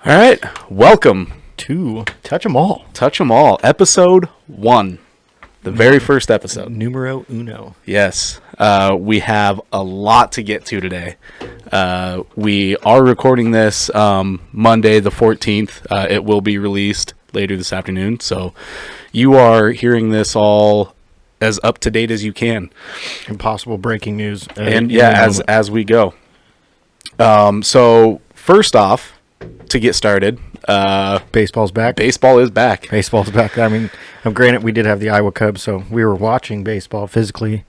All right, welcome to Touch 'em All. Touch 'em All, episode 1, the very first episode. Numero uno. Yes, we have a lot to get to today. We are recording this Monday the 14th. It will be released later this afternoon, so you are hearing this all as up to date as you can. Impossible breaking news. And yeah, as we go. So first off, to get started, baseball's back. Baseball is back. Baseball's back. I mean, granted, we did have the Iowa Cubs, so we were watching baseball physically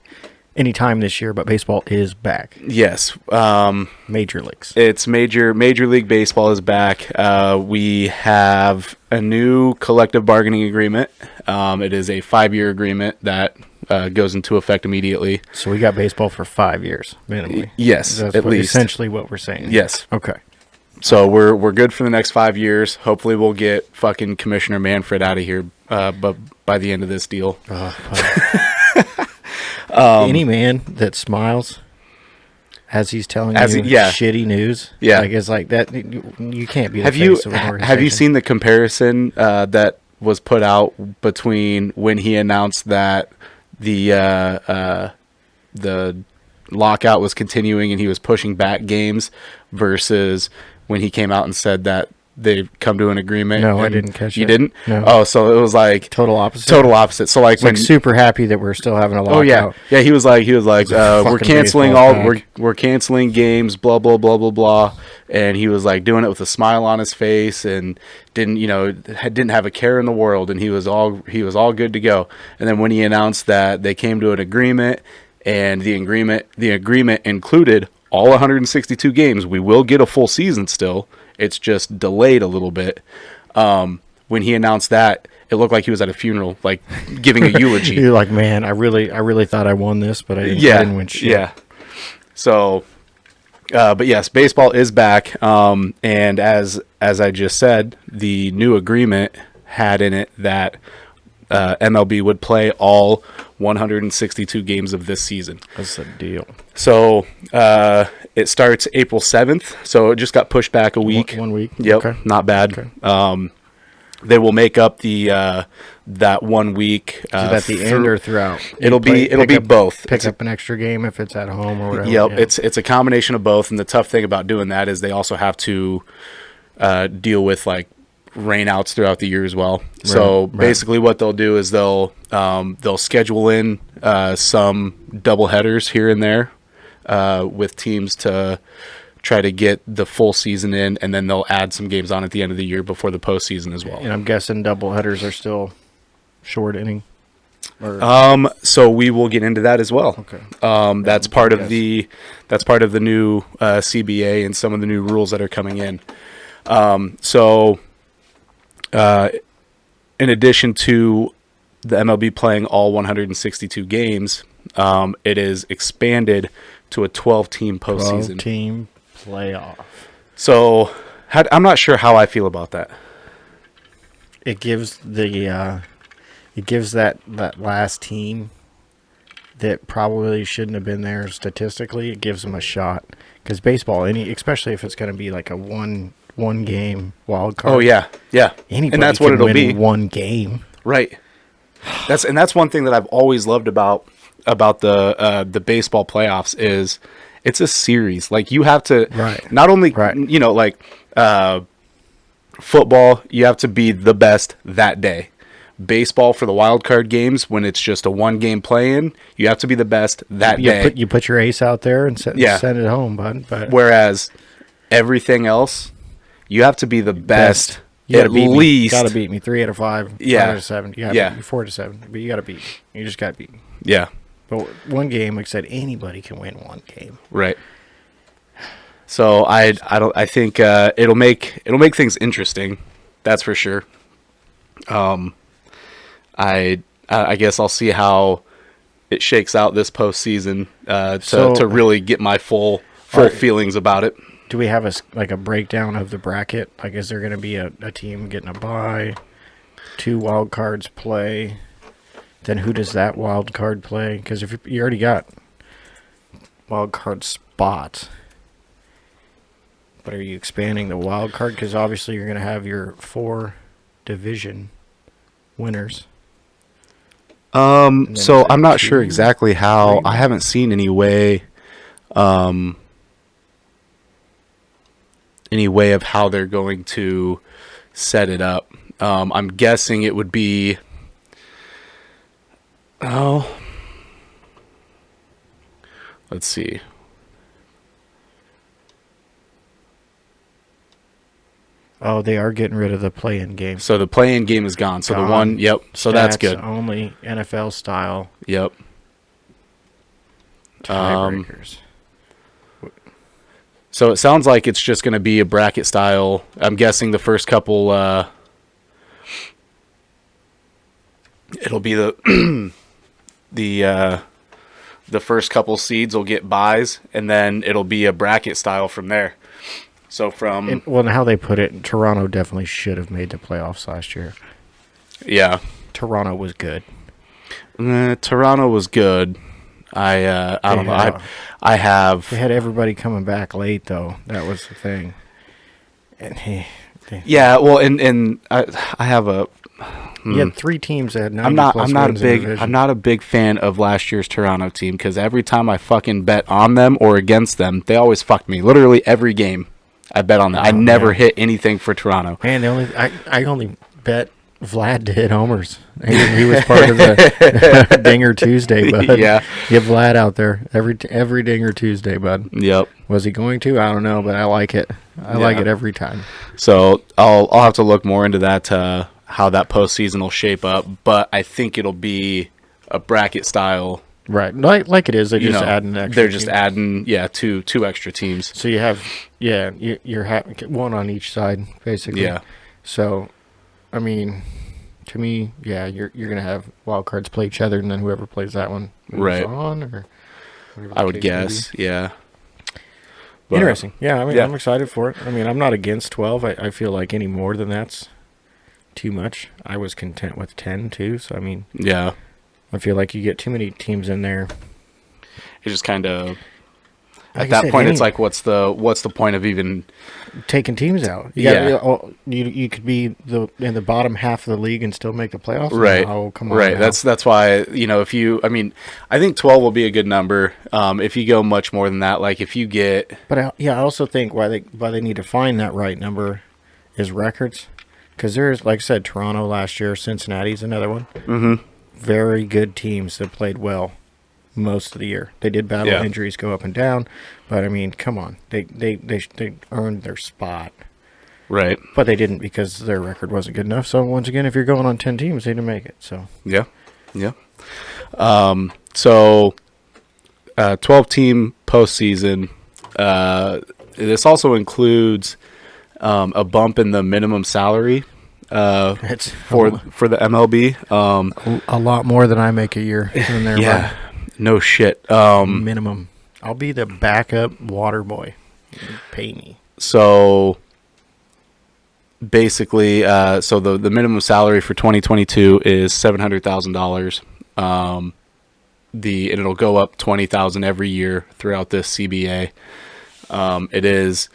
anytime this year, but baseball is back. Yes. Major leagues. It's Major League Baseball is back. We have a new collective bargaining agreement. It is a 5-year agreement that goes into effect immediately. So we got baseball for 5 years, minimally. Yes, That's at least. Essentially what we're saying. Yes. Okay. So we're good for the next 5 years. Hopefully we'll get fucking Commissioner Manfred out of here but by the end of this deal. Any man that smiles as he's telling shitty news, like it's like that. You can't be the face of an organization. Have you seen the comparison that was put out between when he announced that the lockout was continuing and he was pushing back games versus when he came out and said that they've come to an agreement? No, I didn't catch it. You didn't? No. Oh, so it was like total opposite. Total opposite. So like, when super happy that we're still having a lockout. Oh yeah. He was like, we're canceling we're canceling games. Blah blah blah blah blah. And he was like doing it with a smile on his face and didn't have a care in the world. And he was all good to go. And then when he announced that they came to an agreement and the agreement included all 162 games, we will get a full season still. It's just delayed a little bit. When he announced that, it looked like he was at a funeral, like giving a eulogy. You're like, man, I really thought I won this, but I didn't win shit. Yeah. So, but yes, baseball is back. And as I just said, the new agreement had in it that MLB would play all 162 games of this season. That's a deal. So it starts April 7th, so it just got pushed back a week. 1 week. Yep, okay. Not bad. Okay. They will make up the that 1 week. Is it at the end or throughout? It'll be both. Pick up an extra game if it's at home or whatever. Yep, yeah. It's a combination of both, and the tough thing about doing that is they also have to deal with like rainouts throughout the year as well. Right, so basically what they'll do is they'll schedule in some double headers here and there with teams to try to get the full season in, and then they'll add some games on at the end of the year before the postseason as well. And I'm guessing double headers are still short inning. So we will get into that as well. Okay. That's part of the new CBA and some of the new rules that are coming in. In addition to the MLB playing all 162 games, it is expanded to a 12-team postseason. 12-team playoff. So I'm not sure how I feel about that. It gives that last team that probably shouldn't have been there statistically, it gives them a shot. Because baseball, especially if it's going to be like a one game wild card. Oh yeah. Anybody and that's can what it'll win be. One game. Right. That's one thing that I've always loved about the baseball playoffs is it's a series. Like you have to not only like football, you have to be the best that day. Baseball for the wild card games, when it's just a 1-game play-in, you have to be the best that day. You put your ace out there and send it home, bud. But whereas everything else, you have to be the best. You at least got to beat me 3 out of 5. Yeah. 5 out of 7. You got to 4 to 7. But you got to beat me. You just got to beat me. Yeah. But one game, like I said, anybody can win one game. Right. So I think it'll make things interesting. That's for sure. I guess I'll see how it shakes out this postseason to really get my full feelings about it. Do we have a breakdown of the bracket? Like, is there going to be a team getting a bye, 2 wild cards play? Then who does that wild card play? Because if you already got wild card spots, But are you expanding the wild card? Because obviously you're going to have your 4 division winners. So I'm not sure exactly how. I haven't seen any way of how they're going to set it up. I'm guessing it would be. Oh, let's see. Oh, they are getting rid of the play-in game. So the play-in game is gone. So the one, yep. So that's good. Only NFL style. Yep. Tiebreakers. So it sounds like it's just going to be a bracket style. I'm guessing the first couple. It'll be the the first couple seeds will get buys, and then it'll be a bracket style from there. So from how they put it, Toronto definitely should have made the playoffs last year. Yeah, Toronto was good. Toronto was good. I don't know. I have. They had everybody coming back late though. That was the thing. And yeah, well, and I have a. You had 3 teams that had 90 I'm not a big fan of last year's Toronto team because every time I fucking bet on them or against them, they always fucked me. Literally every game, I bet on them. I never hit anything for Toronto. Man, I only bet Vlad to hit homers. He was part of the Dinger Tuesday, bud. Yeah, get Vlad out there every Dinger Tuesday, bud. Yep. Was he going to? I don't know, but I like it. I like it every time. So I'll have to look more into that. How that postseason will shape up, but I think it'll be a bracket style, right? Like it is. They just add an extra. They're just adding, two extra teams. So you have, you're having one on each side, basically. Yeah. So, I mean, to me, you're gonna have wild cards play each other, and then whoever plays that one moves on, or I would guess, yeah. But, interesting. Yeah, I mean, I'm excited for it. I mean, I'm not against 12. I feel like any more than that's too much. I was content with 10 too. So I mean, yeah, I feel like you get too many teams in there. It just kind of at that point, it's like, what's the point of even taking teams out? You could be in the bottom half of the league and still make the playoffs. Right. Oh, come on. Right. Now. That's why I think 12 will be a good number. If you go much more than that, like if you get, but I also think why they need to find that right number is records. Because there's, like I said, Toronto last year, Cincinnati's another one. Mm-hmm. Very good teams that played well most of the year. They did battle injuries go up and down, but I mean, come on, they earned their spot, right? But they didn't because their record wasn't good enough. So once again, if you're going on 10 teams, they didn't make it. So yeah. 12-team postseason. This also includes. A bump in the minimum salary for the MLB. A lot more than I make a year in there. Yeah, no shit. Minimum. I'll be the backup water boy. Pay me. So basically, the minimum salary for 2022 is $700,000. And it'll go up $20,000 every year throughout this CBA. It is.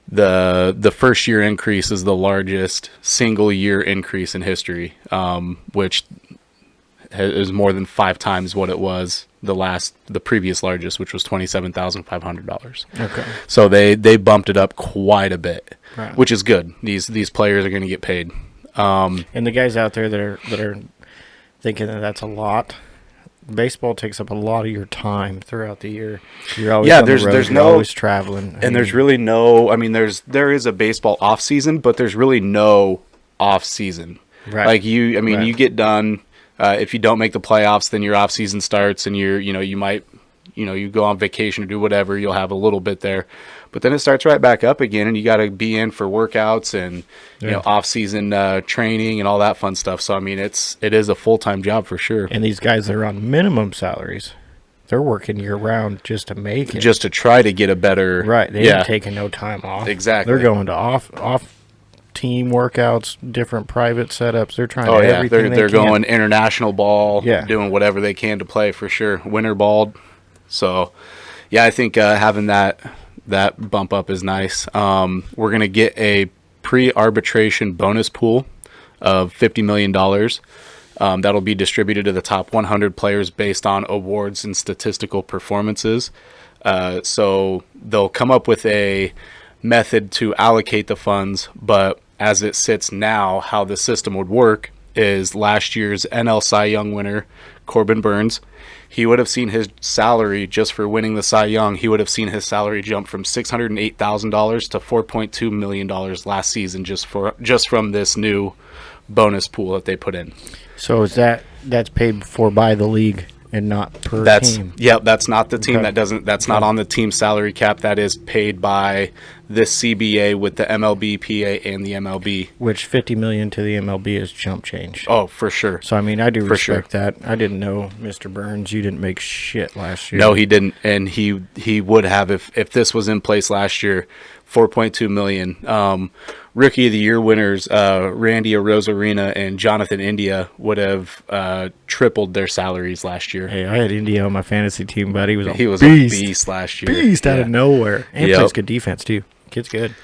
The first year increase is the largest single year increase in history, which is more than 5 times what it was the previous largest, which was $27,500. Okay. So they bumped it up quite a bit, right. Which is good. These players are going to get paid. And the guys out there that are thinking that's a lot. Baseball takes up a lot of your time throughout the year. You're always on the road, you're always traveling, and there's really no. I mean, there is a baseball off season, but there's really no off season. Right. Like you get done. If you don't make the playoffs, then your off season starts, and you might, you go on vacation or do whatever. You'll have a little bit there, but then it starts right back up again, and you got to be in for workouts and off season training and all that fun stuff. So I mean, it is a full-time job for sure. And these guys that are on minimum salaries, they're working year round just to make it, just to try to get a better right. They ain't taking no time off. Exactly. They're going to off team workouts, different private setups. They're trying to everything they're going international ball, doing whatever they can to play for sure. Winter ball. So, yeah, I think having that That bump up is nice. We're going to get a pre-arbitration bonus pool of $50 million. That'll be distributed to the top 100 players based on awards and statistical performances. So they'll come up with a method to allocate the funds, but as it sits now, how the system would work is last year's NL Cy Young winner, Corbin Burns, he would have seen his salary just for winning the Cy Young. He would have seen his salary jump from $608,000 to $4.2 million last season just from this new bonus pool that they put in. So is that's paid for by the league and not per team? Yep, that's not the team. Okay. That's not on the team salary cap. That is paid by this CBA with the MLB, PA, and the MLB. Which $50 million to the MLB is chump change. Oh, for sure. So I mean, I do respect that. I didn't know, Mr. Burns, you didn't make shit last year. No, he didn't, and he would have if this was in place last year. $4.2 million. Rookie of the Year winners Randy Arozarena and Jonathan India would have tripled their salaries last year. Hey, I had India on my fantasy team, buddy. He was a beast last year. Beast out of nowhere. And plays good defense, too. Kid's good.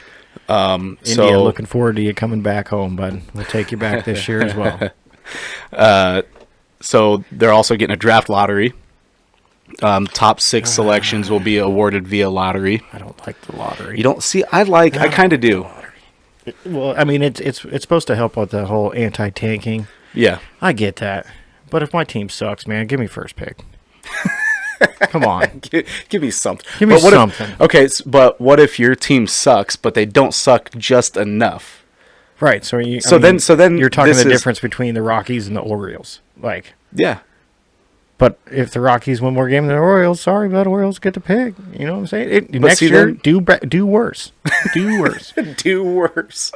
India, looking forward to you coming back home, bud. We'll take you back this year as well. So they're also getting a draft lottery. Top 6 selections will be awarded via lottery. I don't like the lottery. You don't see? I kind of do. Well, I mean, it's supposed to help with the whole anti-tanking. Yeah, I get that. But if my team sucks, man, give me first pick. Come on. give me something. Give me something. Okay, but what if your team sucks, but they don't suck just enough? Right. So then you're talking the difference between the Rockies and the Orioles. Like, yeah. But if the Rockies win more games than the Orioles, sorry, but Orioles get the pick. You know what I'm saying? Next year, do worse. Do worse. Do worse.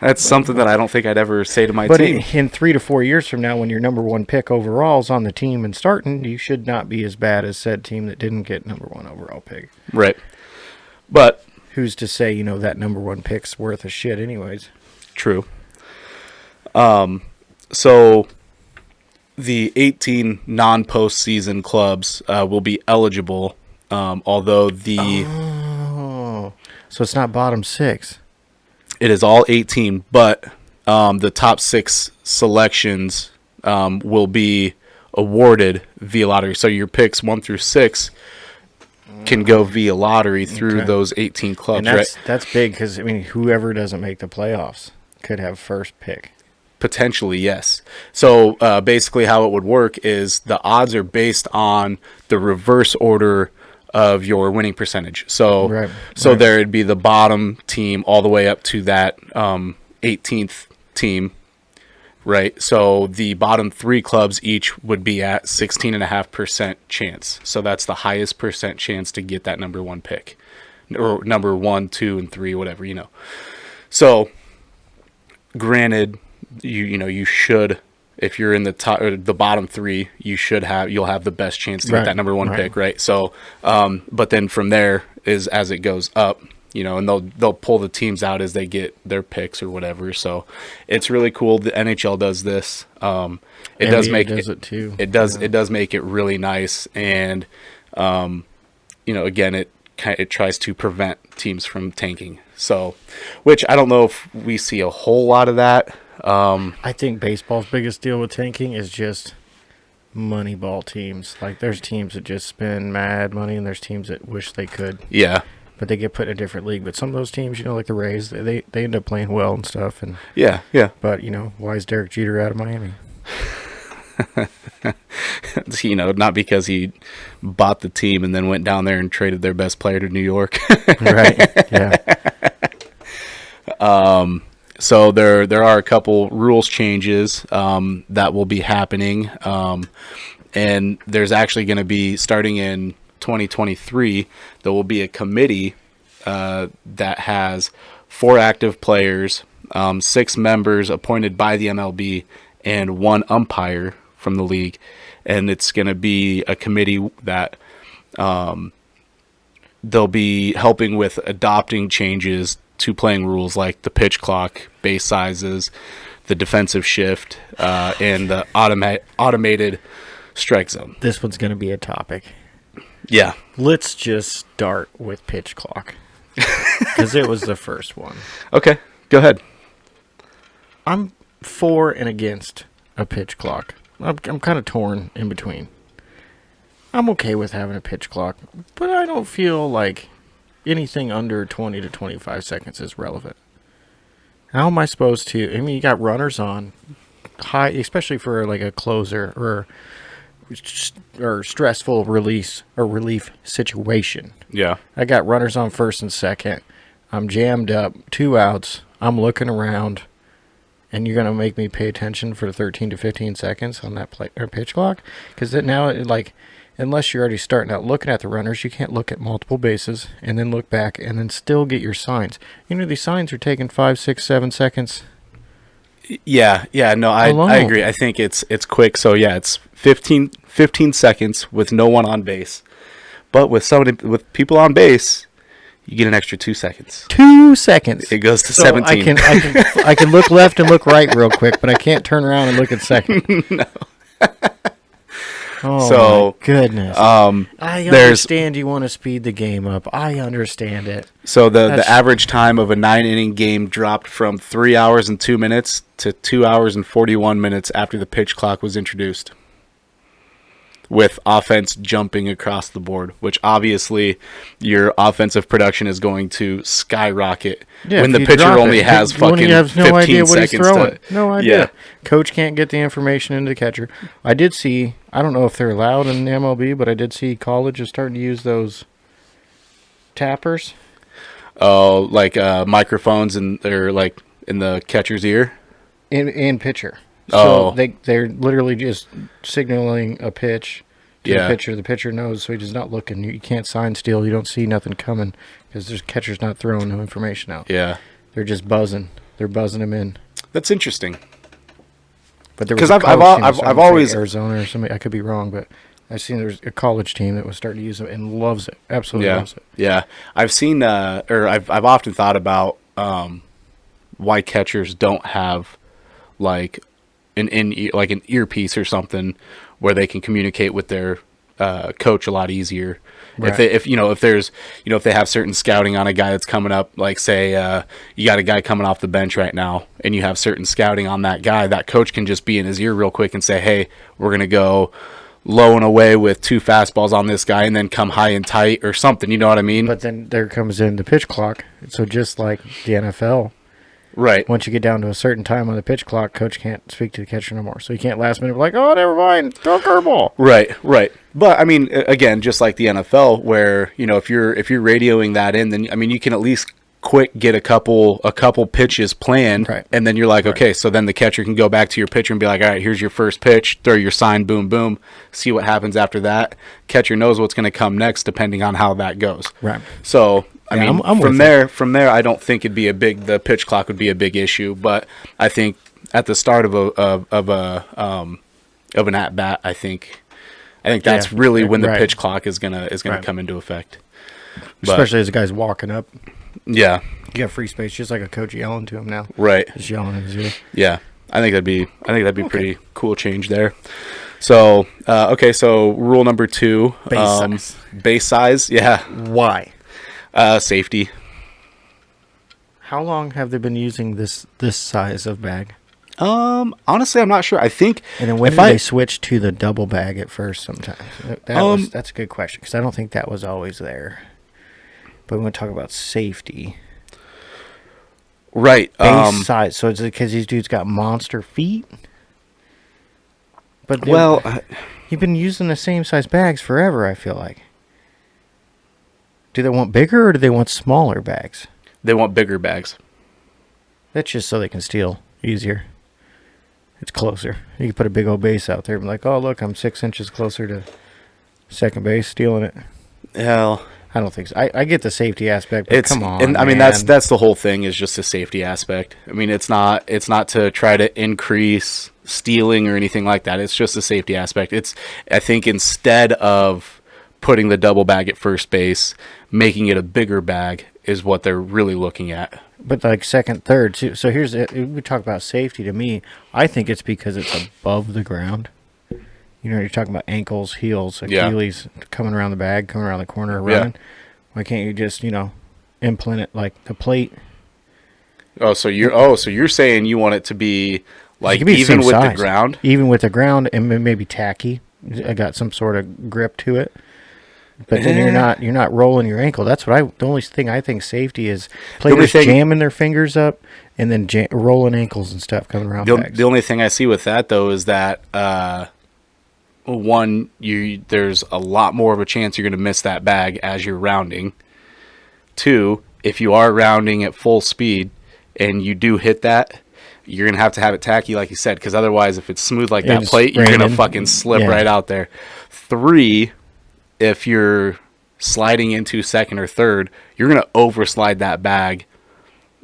That's something that I don't think I'd ever say to my team. But in 3 to 4 years from now, when your number 1 pick overall is on the team and starting, you should not be as bad as said team that didn't get number 1 overall pick. Right. But who's to say, that number 1 pick's worth a shit anyways? True. So the 18 non-postseason clubs will be eligible, although so it's not bottom 6. It is all 18, but the top 6 selections will be awarded via lottery. So your picks 1 through 6 can go via lottery through those 18 clubs. And right? That's big because, whoever doesn't make the playoffs could have first pick. Potentially, yes. So basically how it would work is the odds are based on the reverse order of your winning percentage. So there would be the bottom team all the way up to that 18th team, right? So the bottom 3 clubs each would be at 16.5% chance. So that's the highest percent chance to get that number 1 pick, or number 1, 2, and 3, whatever, So granted, you should, if you're in the top or the bottom 3, you'll have the best chance to get that number 1 pick, right? So, but then from there is as it goes up, and they'll pull the teams out as they get their picks or whatever. So it's really cool. The NHL does this. It does make it too. It does make it really nice, and again, it tries to prevent teams from tanking. So, which I don't know if we see a whole lot of that. I think baseball's biggest deal with tanking is just moneyball teams. Like, there's teams that just spend mad money, and there's teams that wish they could. Yeah. But they get put in a different league. But some of those teams, like the Rays, they end up playing well and stuff. And yeah. But, why is Derek Jeter out of Miami? Not because he bought the team and then went down there and traded their best player to New York. Right, yeah. So there are a couple rules changes that will be happening, and there's actually going to be, starting in 2023, there will be a committee that has 4 active players, 6 members appointed by the MLB, and 1 umpire from the league, and it's going to be a committee that they'll be helping with adopting changes to playing rules like the pitch clock, base sizes, the defensive shift, and the automated strike zone. This one's going to be a topic. Yeah. Let's just start with pitch clock because it was the first one. Okay, go ahead. I'm for and against a pitch clock. I'm kind of torn in between. I'm okay with having a pitch clock, but I don't feel like anything under 20 to 25 seconds is relevant. How am I supposed to? I mean, you got runners on high, especially for like a closer or stressful release or relief situation. Yeah. I got runners on first and second. I'm jammed up, 2 outs. I'm looking around, and you're gonna make me pay attention for 13 to 15 seconds on that play or pitch clock? Because now, unless you're already starting out looking at the runners, you can't look at multiple bases and then look back and then still get your signs. These signs are taking 5, 6, 7 seconds. Yeah, no, I agree. I think it's quick. So yeah, it's 15 seconds with no one on base. But with people on base, you get an extra 2 seconds. 2 seconds. It goes to 17. I can look left and look right real quick, but I can't turn around and look at second. No. Oh, so, my goodness. I understand you want to speed the game up. I understand it. So the average time of a 9-inning game dropped from 3 hours and 2 minutes to 2 hours and 41 minutes after the pitch clock was introduced, with offense jumping across the board, which obviously your offensive production is going to skyrocket when the pitcher only has fucking 15 seconds. No idea. Yeah. Coach can't get the information into the catcher. I did see, I don't know if they're allowed in the MLB, but I did see college is starting to use those tappers. Oh, like microphones they're like in the catcher's ear? In pitcher. So they're literally just signaling a pitch to the pitcher. The pitcher knows, so he's not looking. You can't sign steal. You don't see nothing coming because the catcher's not throwing no information out. Yeah. They're just buzzing. They're buzzing him in. That's interesting. But there was I've always Arizona or something. I could be wrong, but I've seen there's a college team that was starting to use it and loves it. Absolutely loves it. Yeah. I've seen I've often thought about why catchers don't have like an earpiece or something where they can communicate with their coach a lot easier. Right. If they have certain scouting on a guy that's coming up, like say you got a guy coming off the bench right now and you have certain scouting on that guy, that coach can just be in his ear real quick and say, hey, we're going to go low and away with 2 fastballs on this guy and then come high and tight or something. You know what I mean? But then there comes in the pitch clock. So just like the NFL, right. Once you get down to a certain time on the pitch clock, coach can't speak to the catcher no more. So you can't last minute be like, oh, never mind, throw a curveball. Right. But I mean, again, just like the NFL, where if you're radioing that in, then I mean, you can at least quick get a couple pitches planned, right. And then you're like, okay, so then the catcher can go back to your pitcher and be like, all right, here's your first pitch, throw your sign, boom, boom, see what happens after that. Catcher knows what's going to come next depending on how that goes. Right. So. I mean, from there, I don't think the pitch clock would be a big issue. But I think at the start of an at bat, I think that's really when the pitch clock is gonna come into effect. Especially as the guy's walking up. Yeah, you got free space, just like a coach yelling to him now. Right, just yelling in his ear. Yeah, I think that'd be pretty cool change there. So so rule number 2, base size. Yeah, why? Safety. How long have they been using this size of bag? Honestly, I'm not sure. I think. And then when did they switch to the double bag at first? Sometimes that's a good question because I don't think that was always there. But we want to talk about safety. Right. Base size. So it's because these dudes got monster feet. But you've been using the same size bags forever. I feel like. Do they want bigger or do they want smaller bags? They want bigger bags. That's just so they can steal easier. It's closer. You can put a big old base out there and be like, oh, look, I'm 6 inches closer to second base, stealing it. Hell. I don't think so. I get the safety aspect, but come on, and I mean, that's the whole thing is just the safety aspect. I mean, it's not to try to increase stealing or anything like that. It's just the safety aspect. I think instead of putting the double bag at first base, making it a bigger bag is what they're really looking at. But like second, third, too. So we talk about safety. To me, I think it's because it's above the ground. you're talking about ankles, heels, Achilles, coming around the bag, coming around the corner, running. Why can't you just, implant it like the plate? So you're saying you want it to be like even with the ground? Even with the ground, and maybe tacky. I got some sort of grip to it. But then you're not rolling your ankle. That's what the only thing I think safety is players jamming their fingers up and then rolling ankles and stuff coming around bags. The only thing I see with that though is that one, there's a lot more of a chance you're going to miss that bag as you're rounding. Two, if you are rounding at full speed and you do hit that, you're going to have it tacky like you said, because otherwise if it's smooth like that plate, you're going to fucking slip right out there. Three, if you're sliding into second or third, you're going to overslide that bag,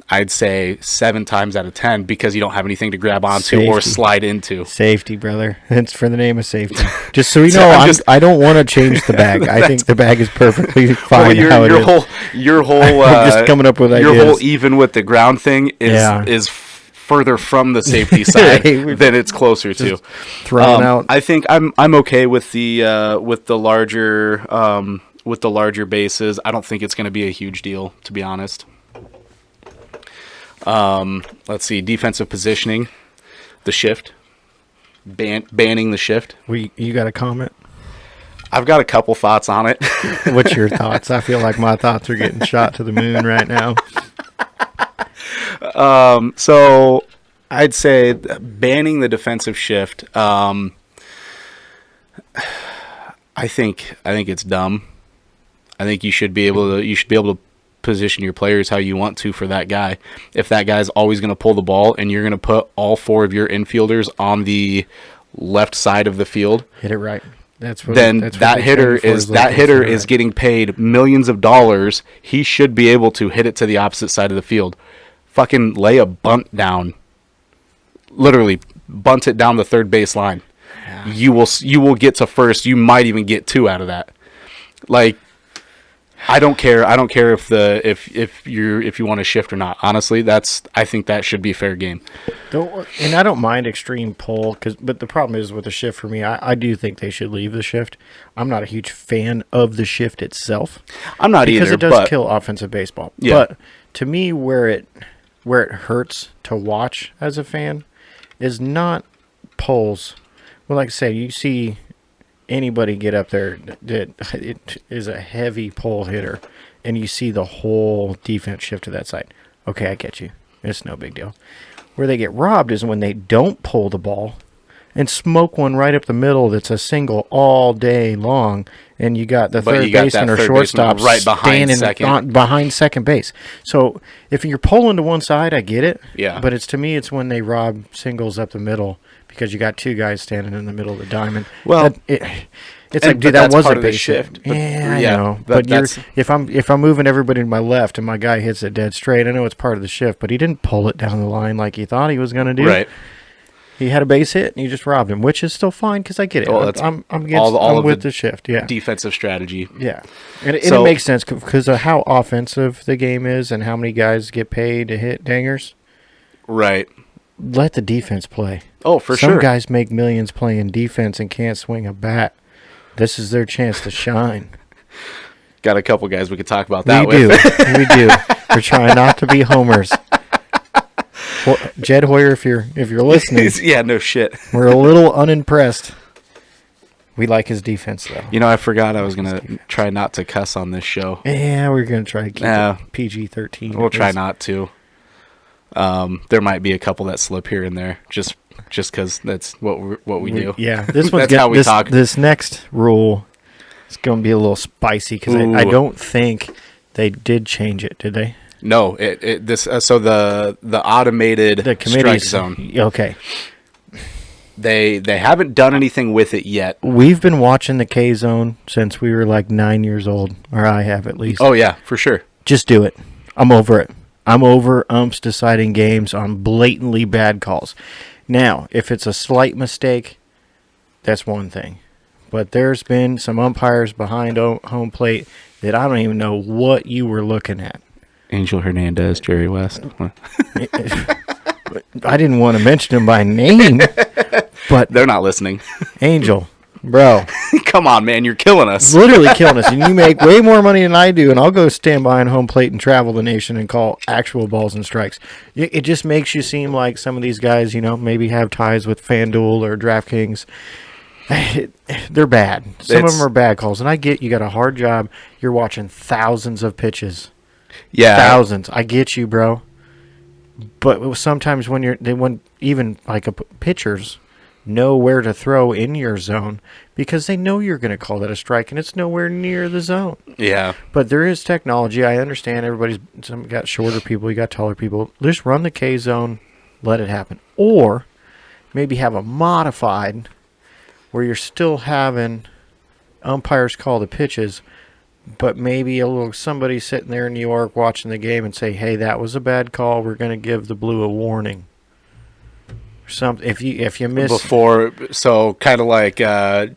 I'd say 7 times out of 10, because you don't have anything to grab onto or slide into. Safety, brother. It's for the name of safety. Just so you know, I don't want to change the bag. I think the bag is perfectly fine how it is. Your whole I'm just coming up with ideas. Your whole even with the ground thing is further from the safety side than it's closer to. Thrown out. I think I'm okay with the larger bases. I don't think it's going to be a huge deal, to be honest. Let's see, defensive positioning, the shift, banning the shift. You got a comment? I've got a couple thoughts on it. What's your thoughts? I feel like my thoughts are getting shot to the moon right now. So I'd say banning the defensive shift. I think it's dumb. I think you should be able to position your players how you want to for that guy. If that guy's always going to pull the ball and you're going to put all 4 of your infielders on the left side of the field, hit it right. That hitter is getting paid millions of dollars. He should be able to hit it to the opposite side of the field. Fucking lay a bunt down. Literally bunt it down the third base line. Yeah. You will get to first. You might even get 2 out of that. Like, I don't care. I don't care if you want to shift or not. Honestly, I think that should be fair game. And I don't mind extreme pull, but the problem is with the shift for me, I do think they should leave the shift. I'm not a huge fan of the shift itself. I'm not either, because it does kill offensive baseball. Yeah. But to me, where it hurts to watch as a fan is not pulls. Well, like I say, you see anybody get up there that it is a heavy pull hitter, and you see the whole defense shift to that side. Okay, I get you. It's no big deal. Where they get robbed is when they don't pull the ball and smoke one right up the middle that's a single all day long, and you got the third baseman or shortstop right behind second base. So if you're pulling to one side, I get it. Yeah. But to me, it's when they rob singles up the middle, because you got 2 guys standing in the middle of the diamond. Well, it's like, dude, that was a base shift. I know. But if I'm moving everybody to my left and my guy hits it dead straight, I know it's part of the shift, but he didn't pull it down the line like he thought he was going to do. Right. He had a base hit and you just robbed him, which is still fine because I get it. Well, I'm with the shift. Yeah. Defensive strategy. Yeah. And it makes sense because of how offensive the game is and how many guys get paid to hit dingers. Right. Let the defense play. Oh, for sure. Some guys make millions playing defense and can't swing a bat. This is their chance to shine. Got a couple guys we could talk about that with. We do. We're trying not to be homers. Jed Hoyer, if you're listening. Yeah, no shit. We're a little unimpressed. We like his defense, though. I forgot I was going to try not to cuss on this show. Yeah, we're going to try to keep it PG-13. We'll try not to. There might be a couple that slip here and there, just because that's what we do. Yeah, this one's that's how we talk. This next rule is going to be a little spicy because I don't think they did change it. Did they? No, so the automated strike zone. Okay. They haven't done anything with it yet. We've been watching the K zone since we were like 9 years old, or I have at least. Oh yeah, for sure. Just do it. I'm over it. I'm over umps deciding games on blatantly bad calls. Now, if it's a slight mistake, that's one thing. But there's been some umpires behind home plate that I don't even know what you were looking at. Angel Hernandez, Jerry West. I didn't want to mention him by name, but they're not listening. Angel, Bro. Come on, man, you're killing us. Literally killing us. And you make way more money than I do, and I'll go stand behind home plate and travel the nation and call actual balls and strikes. It just makes you seem like some of these guys, maybe have ties with FanDuel or DraftKings. They're bad. Some of them are bad calls. And I get you got a hard job. You're watching thousands of pitches. Yeah. Thousands. I get you, bro. But sometimes when even like pitchers know where to throw in your zone because they know you're going to call that a strike and it's nowhere near the zone. Yeah. But there is technology. I understand some got shorter people, you got taller people. Just run the K zone, let it happen. Or maybe have a modified where you're still having umpires call the pitches, but maybe somebody sitting there in New York watching the game and say, "Hey, that was a bad call. We're going to give the blue a warning." Something if you miss before, so kind of like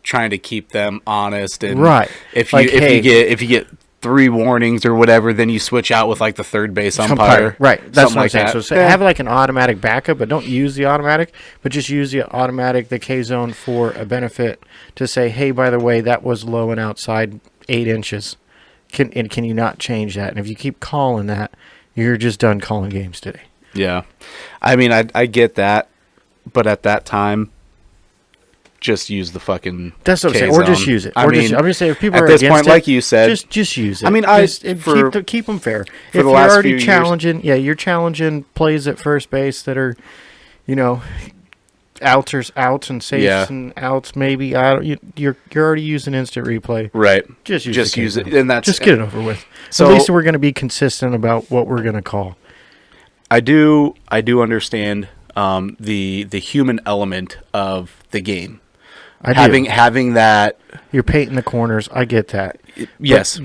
trying to keep them honest, and right. If you get 3 warnings or whatever, then you switch out with like the third base umpire. Right, that's what I'm saying. That. So have like an automatic backup, but don't use the automatic, but just use the automatic, the K zone for a benefit to say, "Hey, by the way, that was low and outside 8 inches." Can you not change that? And if you keep calling that, you're just done calling games today. Yeah, I mean, I get that, but at that time, just use the fucking. That's what I'm saying. Or just use it. I'm just saying if people at are this against point, it, like you said, just use it. I mean, keep them fair. For if the you're last already few challenging, you're challenging plays at first base that are, outs and safes and outs. Maybe you're already using instant replay. Right. Just use it, and that's just get it over with. So at least we're going to be consistent about what we're going to call. I do understand the human element of the game. Having that. You're painting the corners. I get that. Yes,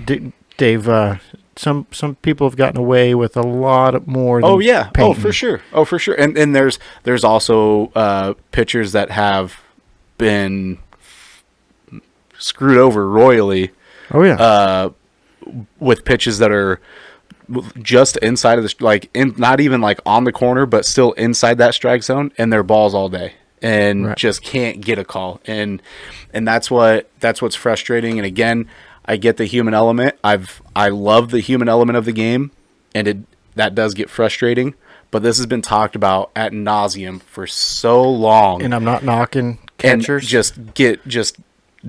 Dave. Some people have gotten away with a lot more. Than painting. Oh, for sure. And there's also pitchers that have been screwed over royally. Oh yeah. With pitches that are just inside of the not even like on the corner, but still inside that strike zone, and they're balls all day, and just can't get a call, and that's what's frustrating. And again, I get the human element. I love the human element of the game, and that does get frustrating. But this has been talked about ad nauseum for so long, and I'm not knocking catchers. And just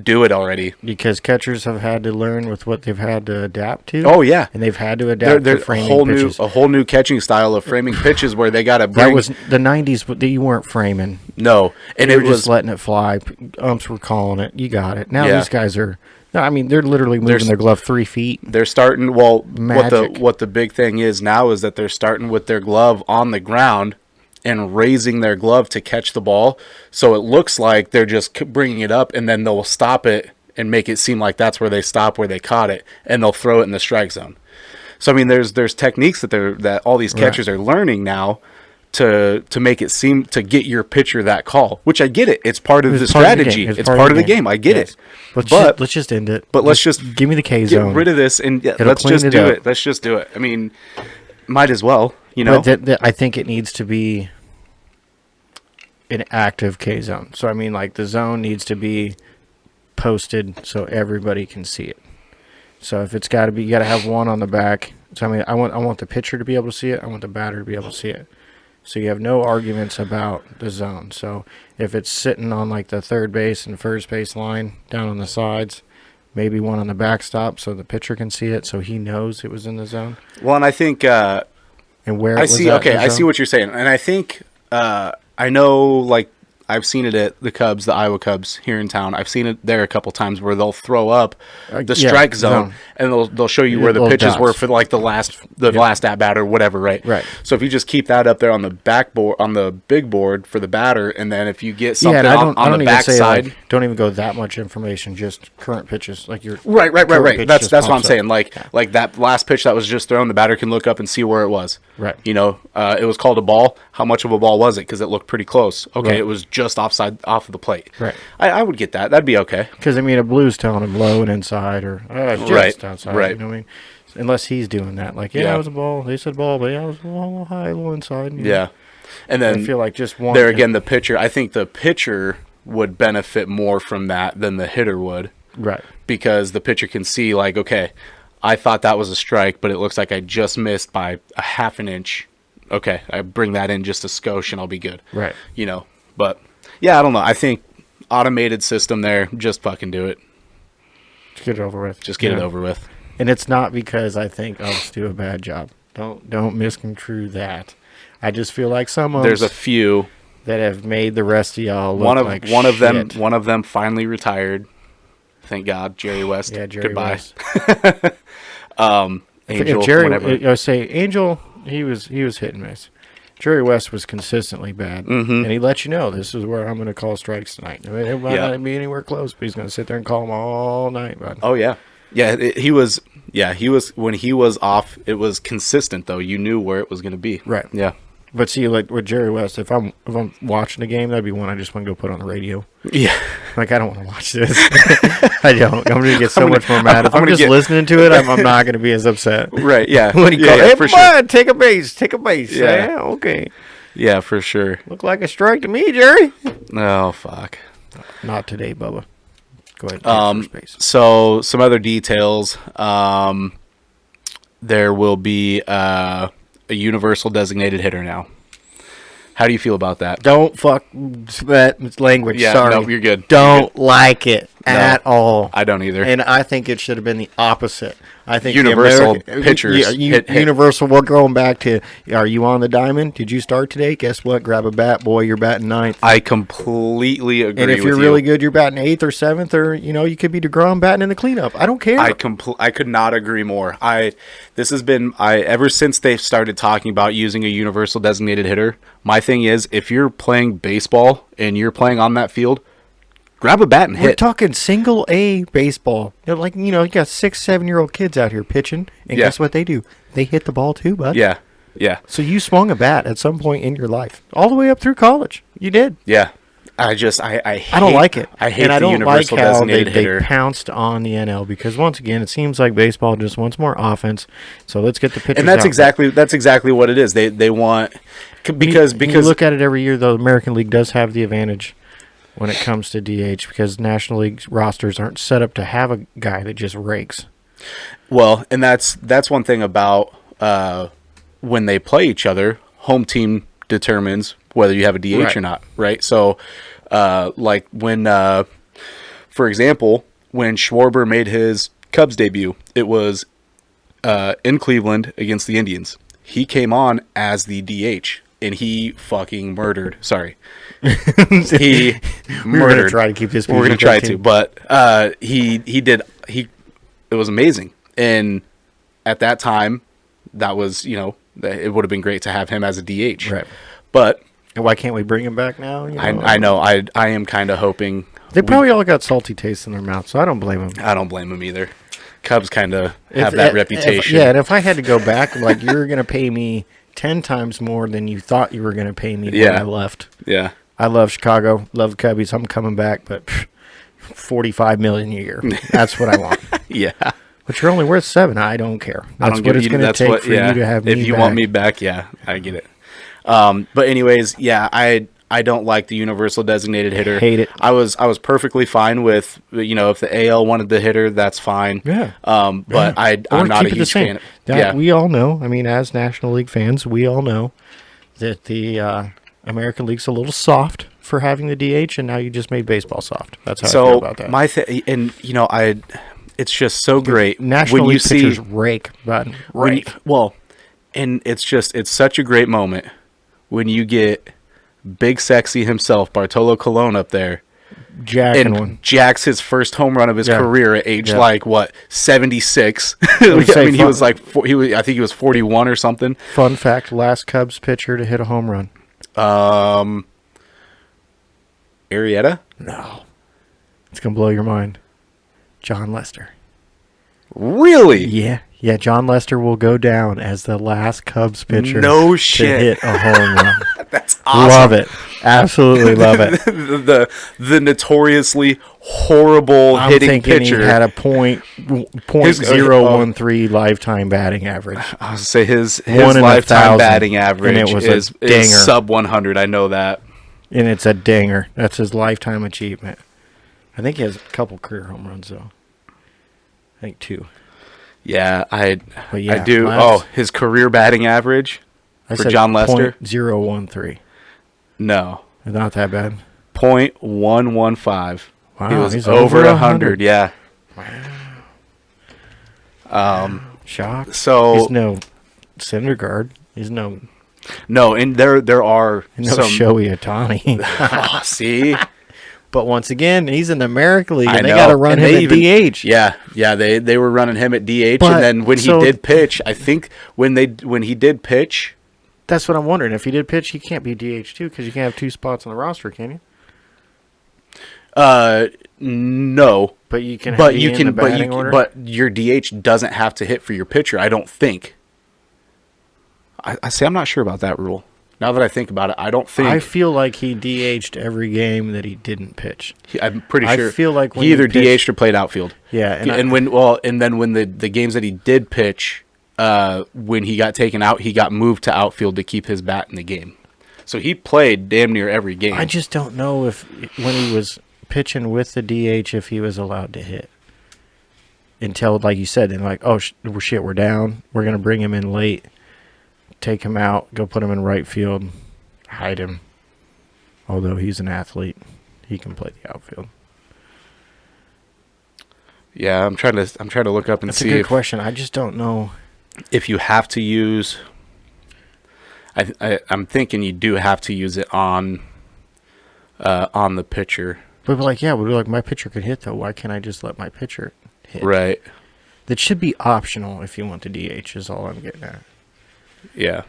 do it already, because catchers have had to learn with what they've had to adapt to. Oh yeah, and they've had to adapt to framing pitches. A whole new catching style of framing pitches where they got to bring. That was the '90s, but you weren't framing. No, and they were just letting it fly. Umps were calling it. You got it. Now these guys are. No, I mean they're literally moving their glove 3 feet. They're starting. Well, magic. What the big thing is now is that they're starting with their glove on the ground and raising their glove to catch the ball, so it looks like they're just bringing it up, and then they'll stop it and make it seem like that's where they stopped, where they caught it, and they'll throw it in the strike zone. So I mean, there's techniques that all these catchers are learning now to make it seem to get your pitcher that call, which I get it. It's part of the strategy. It's part of the game. I get it. Let's just end it. But let's just give me the K zone. Get rid of this and let's just do it. Let's just do it. I mean, might as well. But I think it needs to be an active K zone. So I mean, like the zone needs to be posted so everybody can see it. So if it's got to be, you got to have one on the back. So I mean, I want the pitcher to be able to see it. I want the batter to be able to see it. So you have no arguments about the zone. So if it's sitting on like the third base and first base line down on the sides, maybe one on the backstop so the pitcher can see it, so he knows it was in the zone. Well, and I think and where I see. Okay, I see what you're saying, and I think I know, like, I've seen it at the Cubs, the Iowa Cubs here in town. I've seen it there a couple times where they'll throw up the strike zone, and they'll show you where the pitches were for like the last at bat or whatever, right? Right. So if you just keep that up there on the backboard, on the big board for the batter, and then if you get something on the backside, like, don't even go that much information. Just current pitches, like your right. That's what I'm saying. Like that last pitch that was just thrown, the batter can look up and see where it was. Right. You know, it was called a ball. How much of a ball was it? Because it looked pretty close. Okay, it was just off of the plate. Right. I would get that. That'd be okay. Because I mean, a blue's telling him low and inside, or just outside. Right. You know what I mean? Unless he's doing that, like it was a ball. They said ball, but it was a little high, a little inside. Yeah. And then I feel like just one there again, the pitcher. I think the pitcher would benefit more from that than the hitter would. Right. Because the pitcher can see, like, okay, I thought that was a strike, but it looks like I just missed by a half an inch. Okay, I bring that in just a skosh and I'll be good. Right. You know, but yeah, I don't know. I think automated system there, just fucking do it. Just get it over with. Just get it over with. And it's not because I think umps do a bad job. Don't misconstrue that. I just feel like some umps There's a few that have made the rest of y'all look like shit. One of them finally retired. Thank God, Jerry West. Yeah, Jerry Goodbye. West. Angel, if Jerry, whatever. I say Angel, he was hit and miss. Jerry West was consistently bad, and he let you know this is where I'm going to call strikes tonight. I mean, it might not be anywhere close, but he's going to sit there and call them all night, bud. Oh yeah, yeah. He was. Yeah, he was. When he was off, it was consistent though. You knew where it was going to be. Right. Yeah. But see, like with Jerry West, if I'm watching a game, that'd be one I just want to go put on the radio. Yeah. Like, I don't want to watch this. I don't. I'm going to get so much more mad. If I'm just listening to it, I'm not going to be as upset. Right, yeah. When he calls, yeah, hey, for sure. Take a base. Yeah. Okay. Yeah, for sure. Look like a strike to me, Jerry. Oh, fuck. Not today, Bubba. Go ahead. Take first base. So, some other details. There will be a universal designated hitter now. How do you feel about that? Don't fuck that language. Yeah, Sorry. no, you're good. Don't like it at all. I don't either. And I think it should have been the opposite. I think universal pitchers. Universal. We're going back to, are you on the diamond? Did you start today? Guess what? Grab a bat, boy. You're batting ninth. I completely agree. And if you're really good, you're batting eighth or seventh, or you could be DeGrom batting in the cleanup. I don't care. I could not agree more. This has been ever since they've started talking about using a universal designated hitter. My thing is, if you're playing baseball and you're playing on that field, grab a bat and hit. We're talking single A baseball. You got 6, 7-year-old kids out here pitching, and guess what they do? They hit the ball too, bud. Yeah, yeah. So you swung a bat at some point in your life, all the way up through college. You did. Yeah. I don't like it. I hate and I the don't universal like how designated hitter. They pounced on the NL because once again, it seems like baseball just wants more offense. So let's get the pitchers. And that's exactly what it is. They want because you look at it every year though. The American League does have the advantage when it comes to DH because National League rosters aren't set up to have a guy that just rakes. Well, and that's one thing about when they play each other, home team determines whether you have a DH or not, right? So, like when, for example, when Schwarber made his Cubs debut, it was in Cleveland against the Indians. He came on as the DH, and he fucking murdered. Sorry. He murdered. We're going to try to keep this We're going to try to, but it was amazing. And at that time, that was, it would have been great to have him as a DH. Right. But why can't we bring him back now? I know. I am kind of hoping. They probably all got salty taste in their mouth, so I don't blame them. I don't blame them either. Cubs kind of have that reputation. And if I had to go back, like you're going to pay me 10 times more than you thought you were going to pay me when I left. Yeah. I love Chicago, love the Cubbies. I'm coming back, but $45 million a year. That's what I want. Yeah. But you're only worth $7. I don't care. That's what it's going to take for you to have me back. If you want me back, yeah, I get it. But anyways, yeah, I don't like the universal designated hitter. I hate it. I was perfectly fine with, if the AL wanted the hitter, that's fine. Yeah. But I'm not a huge fan. We all know, as National League fans, we all know that the American League's a little soft for having the DH, and now you just made baseball soft. That's how I feel about that. It's just so great. National League pitchers rake, bud. Rake. And it's such a great moment when you get Big Sexy himself, Bartolo Colon, up there. Jacks his first home run of his career at age 76. I think he was 41 or something. Fun fact: last Cubs pitcher to hit a home run. Arrieta? No, it's gonna blow your mind. John Lester. Really? Yeah. John Lester will go down as the last Cubs pitcher. No shit. To hit a home run. That's awesome. Love it. Absolutely love it. the notoriously horrible hitting pitcher he had a .013 lifetime batting average. I was say his lifetime batting average is sub 100. I know that. And it's a dinger. That's his lifetime achievement. I think he has a couple career home runs, though. I think 2. Yeah, I do. Last, his career batting average for John Lester? .013. No. Not that bad. .115. Wow, He was he's over 100. Yeah. Wow. Shock. So he's no Syndergaard. He's no. No, and there are some Shohei Ohtani. Oh, see. But once again, he's in the American League, and they know. got to run him at DH. Yeah, they were running him at DH, But, and then when he did pitch, I think when he did pitch, that's what I'm wondering. If he did pitch, he can't be DH too, because you can't have 2 spots on the roster, can you? No, but you can. But your DH doesn't have to hit for your pitcher. I don't think. I say I'm not sure about that rule. Now that I think about it, I don't think. I feel like he DH'd every game that he didn't pitch. I'm pretty sure. I feel like when he either DH'd or played outfield. Yeah, and then when the games that he did pitch, when he got taken out, he got moved to outfield to keep his bat in the game. So he played damn near every game. I just don't know if when he was pitching with the DH, if he was allowed to hit. Until, like you said, then like, oh shit, we're down. We're gonna bring him in late. Take him out, go put him in right field, hide him. Although he's an athlete, he can play the outfield. Yeah, I'm trying to look up and see. That's a good question. I just don't know if you have to use. I'm thinking you do have to use it on the pitcher. But like, yeah, we're like, my pitcher could hit though. Why can't I just let my pitcher hit? Right. That should be optional if you want the DH. Is all I'm getting at. Yeah.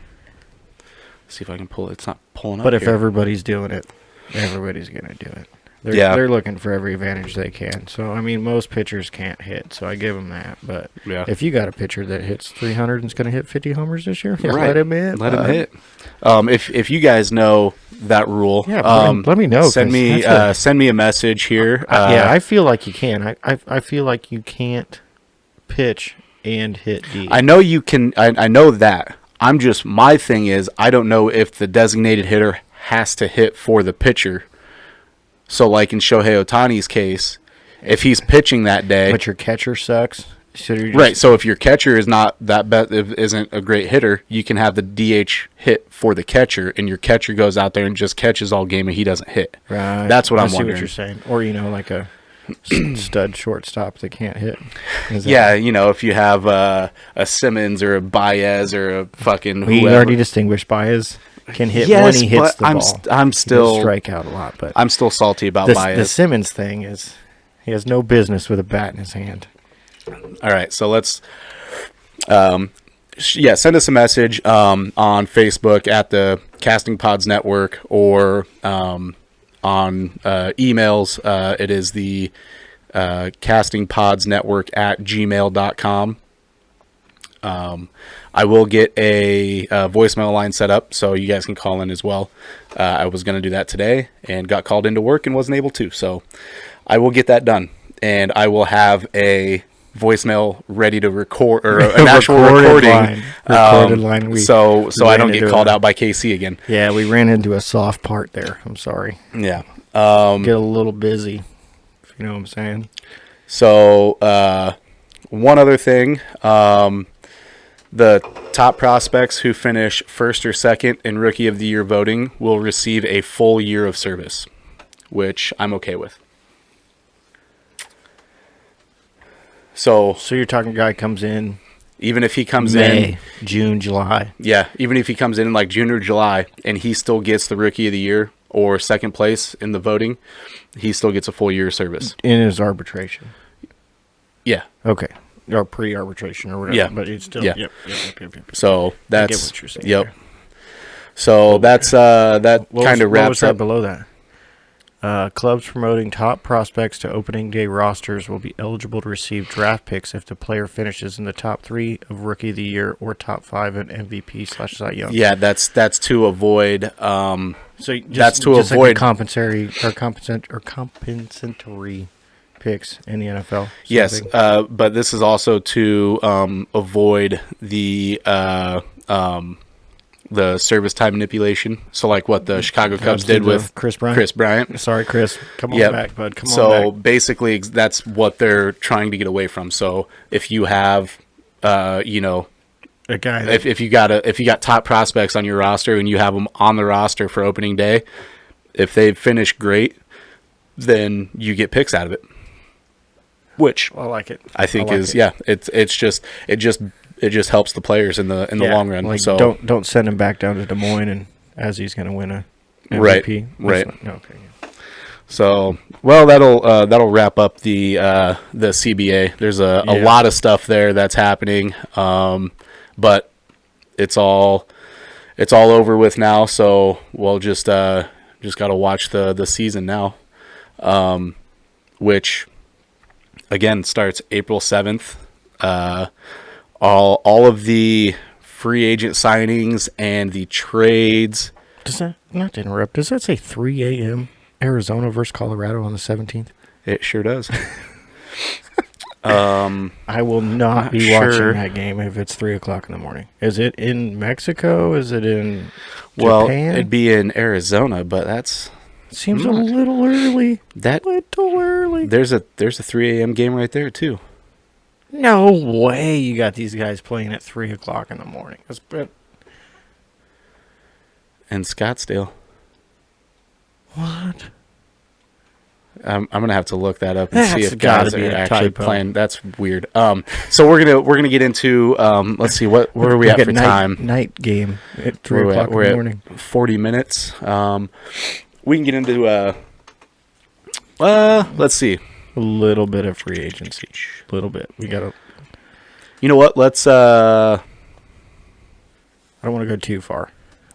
Let's see if I can pull it. It's not pulling up. But if here. everybody's doing it, everybody's going to do it. They're looking for every advantage they can. So, I mean, most pitchers can't hit, so I give them that. But if you got a pitcher that hits 300 and is going to hit 50 homers this year, let him hit. Let him hit. If you guys know that rule, let me know. Send me a message here. I feel like you can. I feel like you can't pitch and hit D. I know you can. I know that. My thing is, I don't know if the designated hitter has to hit for the pitcher. So, like in Shohei Ohtani's case, if he's pitching that day, but your catcher sucks, right? So if your catcher is not isn't a great hitter, you can have the DH hit for the catcher, and your catcher goes out there and just catches all game, and he doesn't hit. Right. That's what I'm wondering. What you're saying, or like a stud shortstop that can't hit. Yeah, if you have a Simmons or a Baez or a fucking whoever. We already distinguished Baez can hit when he hits the ball. I'm still strike out a lot, but I'm still salty about Baez. The Simmons thing is he has no business with a bat in his hand. All right, so let's send us a message on Facebook at the Casting Pods Network or on emails. It is the castingpodsnetwork at gmail.com. I will get a voicemail line set up so you guys can call in as well. I was going to do that today and got called into work and wasn't able to. So I will get that done. And I will have a voicemail ready to record, or an actual recording. Recorded line. So I don't get called out by KC again. Yeah, we ran into a soft part there. I'm sorry. Yeah. Get a little busy, if you know what I'm saying. So one other thing. The top prospects who finish first or second in Rookie of the Year voting will receive a full year of service, which I'm okay with. So you're talking a guy comes in, even if he comes May, June, July. Yeah, even if he comes in like June or July and he still gets the Rookie of the Year or second place in the voting, he still gets a full year of service. In his arbitration. Yeah. Okay. Or pre-arbitration or whatever. Yeah. But it's still. Yeah. Yep. So that's. I get what you're saying. Yep. There. So that's that kind of wraps what was that up. Below that. Clubs promoting top prospects to opening day rosters will be eligible to receive draft picks if the player finishes in the top 3 of Rookie of the Year or top 5 in MVP/Cy Young. Yeah, that's to avoid. So that's to avoid like compensatory picks in the NFL. Yes, but this is also to avoid the the service time manipulation. So like what the Chicago Cubs did with Chris Bryant. Chris Bryant. Sorry, Chris. Come on Yep. back, bud. Come on So back. basically, that's what they're trying to get away from. So if you have, you know, A guy that, if you got top prospects on your roster and you have them on the roster for opening day, if they finish great, then you get picks out of it. Which I like it. I think I like is it. it just helps the players in the long run. Like, So don't send him back down to Des Moines and as he's going to win a Right, MVP. right. Okay. Yeah. So, well, that'll wrap up the CBA. There's a lot of stuff there that's happening, but it's all over with now. So we'll just got to watch the season now, which again starts April 7th. All of the free agent signings and the trades. Does that, not to interrupt, does that say 3 a.m. Arizona versus Colorado on the 17th? It sure does. I will not be sure. watching that game if it's 3 o'clock in the morning. Is it in Mexico? Is it in Well, Japan? it'd be in Arizona, but that's Seems a little early. that. Little early. There's a 3 a.m. game right there too. No way you got these guys playing at 3 o'clock in the morning. In Scottsdale. What? I'm gonna have to look that up and see That's if guys gotta be are a actually typo. playing. That's weird. So we're gonna get into let's see where are we at for time? Night game at 3 We're o'clock in the morning. at 40 minutes. We can get into let's see. A little bit of free agency. A little bit. We got to. You know what? Let's I don't want to go too far.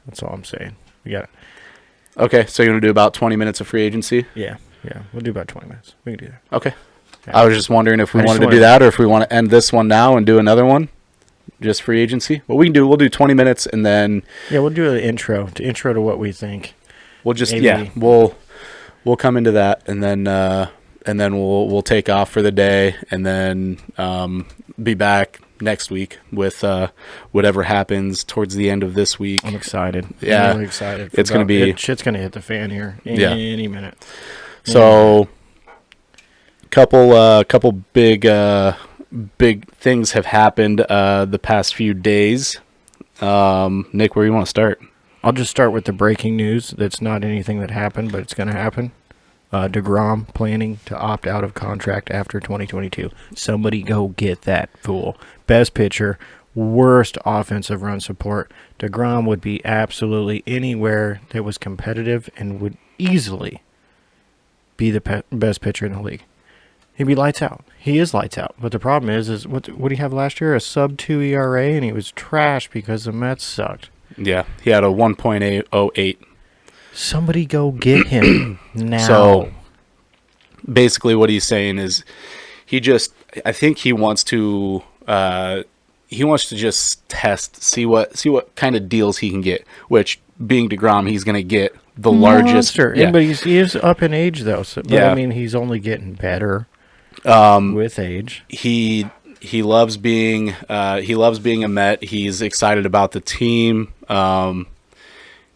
That's all I'm saying. We got. okay. So you're gonna do about 20 minutes of free agency. Yeah. We'll do about 20 minutes. We can do that. Okay. Yeah. I was just wondering if we I just wanted to wanted- do that or if we want to end this one now and do another one, just free agency. But we'll do 20 minutes and then Yeah, we'll do an intro to what we think. we'll just Maybe. we'll come into that and then we'll take off for the day and then be back next week with whatever happens towards the end of this week. I'm excited. Yeah. I'm really excited. It's gonna be- shit's gonna hit the fan here any minute. So couple big things have happened the past few days. Nick, where do you want to start? I'll just start with the breaking news. That's not anything that happened, but it's going to happen. DeGrom planning to opt out of contract after 2022. Somebody go get that fool. Best pitcher, worst offensive run support. DeGrom would be absolutely anywhere that was competitive and would easily be the best pitcher in the league. He'd be lights out. He is lights out. But the problem is what did he have last year? A sub-2 ERA, and he was trash because the Mets sucked. Yeah, he had a 1.08. Somebody go get him now. So basically what he's saying is I think he wants to just see what kind of deals he can get, which being DeGrom, he's going to get the largest. Monster. Yeah. But he is up in age, though. So, but Yeah. I mean, he's only getting better with age. He loves being a Met. He's excited about the team.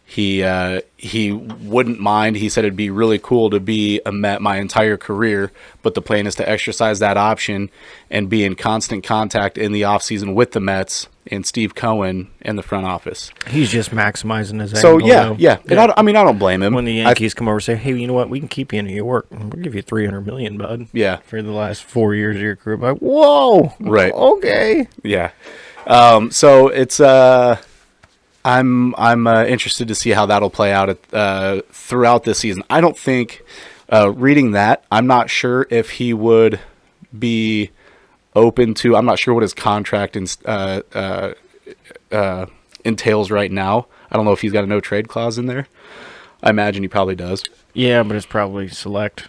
He wouldn't mind. He said it'd be really cool to be a Met my entire career, but the plan is to exercise that option and be in constant contact in the offseason with the Mets and Steve Cohen in the front office. He's just maximizing his So angle, yeah. though. And I don't blame him. When the Yankees come over and say, hey, you know what? We can keep you in New York. We'll give you $300 million, bud. Yeah. For the last 4 years of your career. Like, whoa. Right. Okay. Yeah. So it's I'm interested to see how that'll play out throughout this season. I don't think reading that, I'm not sure if he would be open to. I'm not sure what his contract entails right now. I don't know if he's got a no trade clause in there. I imagine he probably does. Yeah, but it's probably select.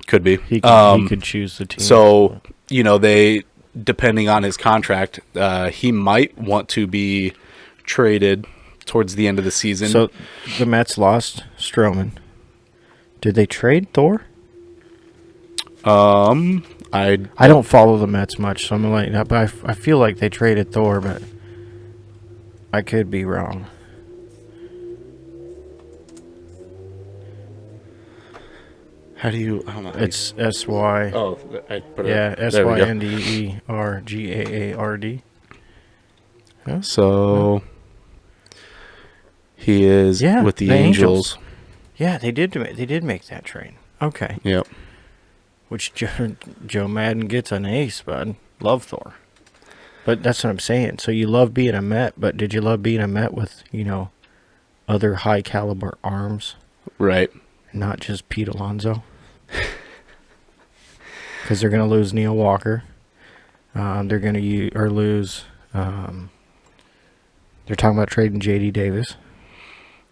Could be. He could choose the team. So they, depending on his contract, he might want to be traded towards the end of the season. So the Mets lost Stroman. Did they trade Thor? I don't follow the Mets much, so I'm like, but I feel like they traded Thor, but I could be wrong. How do you? I don't know. It's S-Y. Oh, I put it. Yeah, There we go. SYNDERGAARD. Huh? So he is with the Angels. Yeah, they did make that trade. Okay. Yep. Which Joe Madden gets an ace, bud. Love Thor. But that's what I'm saying. So you love being a Met, but did you love being a Met with, other high caliber arms? Right. Not just Pete Alonso. Because they're going to lose Neil Walker. They're going to lose. They're talking about trading J.D. Davis.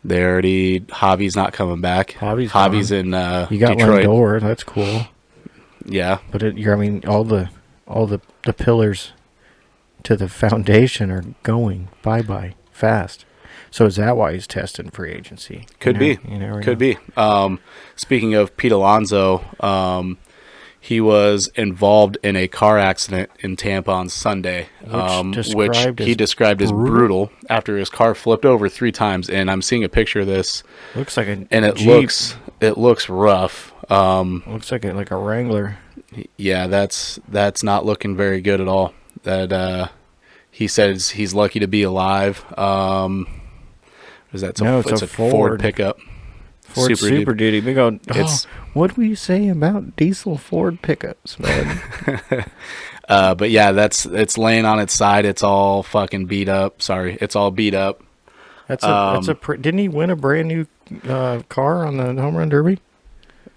They already. Javi's not coming back. Javi's in you got Detroit. Lindor. That's cool. Yeah. But all the pillars to the foundation are going bye fast. So is that why he's testing free agency? Could be. Could be. Speaking of Pete Alonso, he was involved in a car accident in Tampa on Sunday, which he described as brutal after his car flipped over 3 times. And I'm seeing a picture of this. Looks like a and Jeep. It looks rough. Looks like a Wrangler. Yeah, that's not looking very good at all. That he says he's lucky to be alive. Is that it's a Ford pickup. Ford Super Duty. We go, what do we say about diesel Ford pickups, man? But yeah, it's laying on its side. It's all fucking beat up. Sorry, it's all beat up. Didn't he win a brand new car on the Home Run Derby?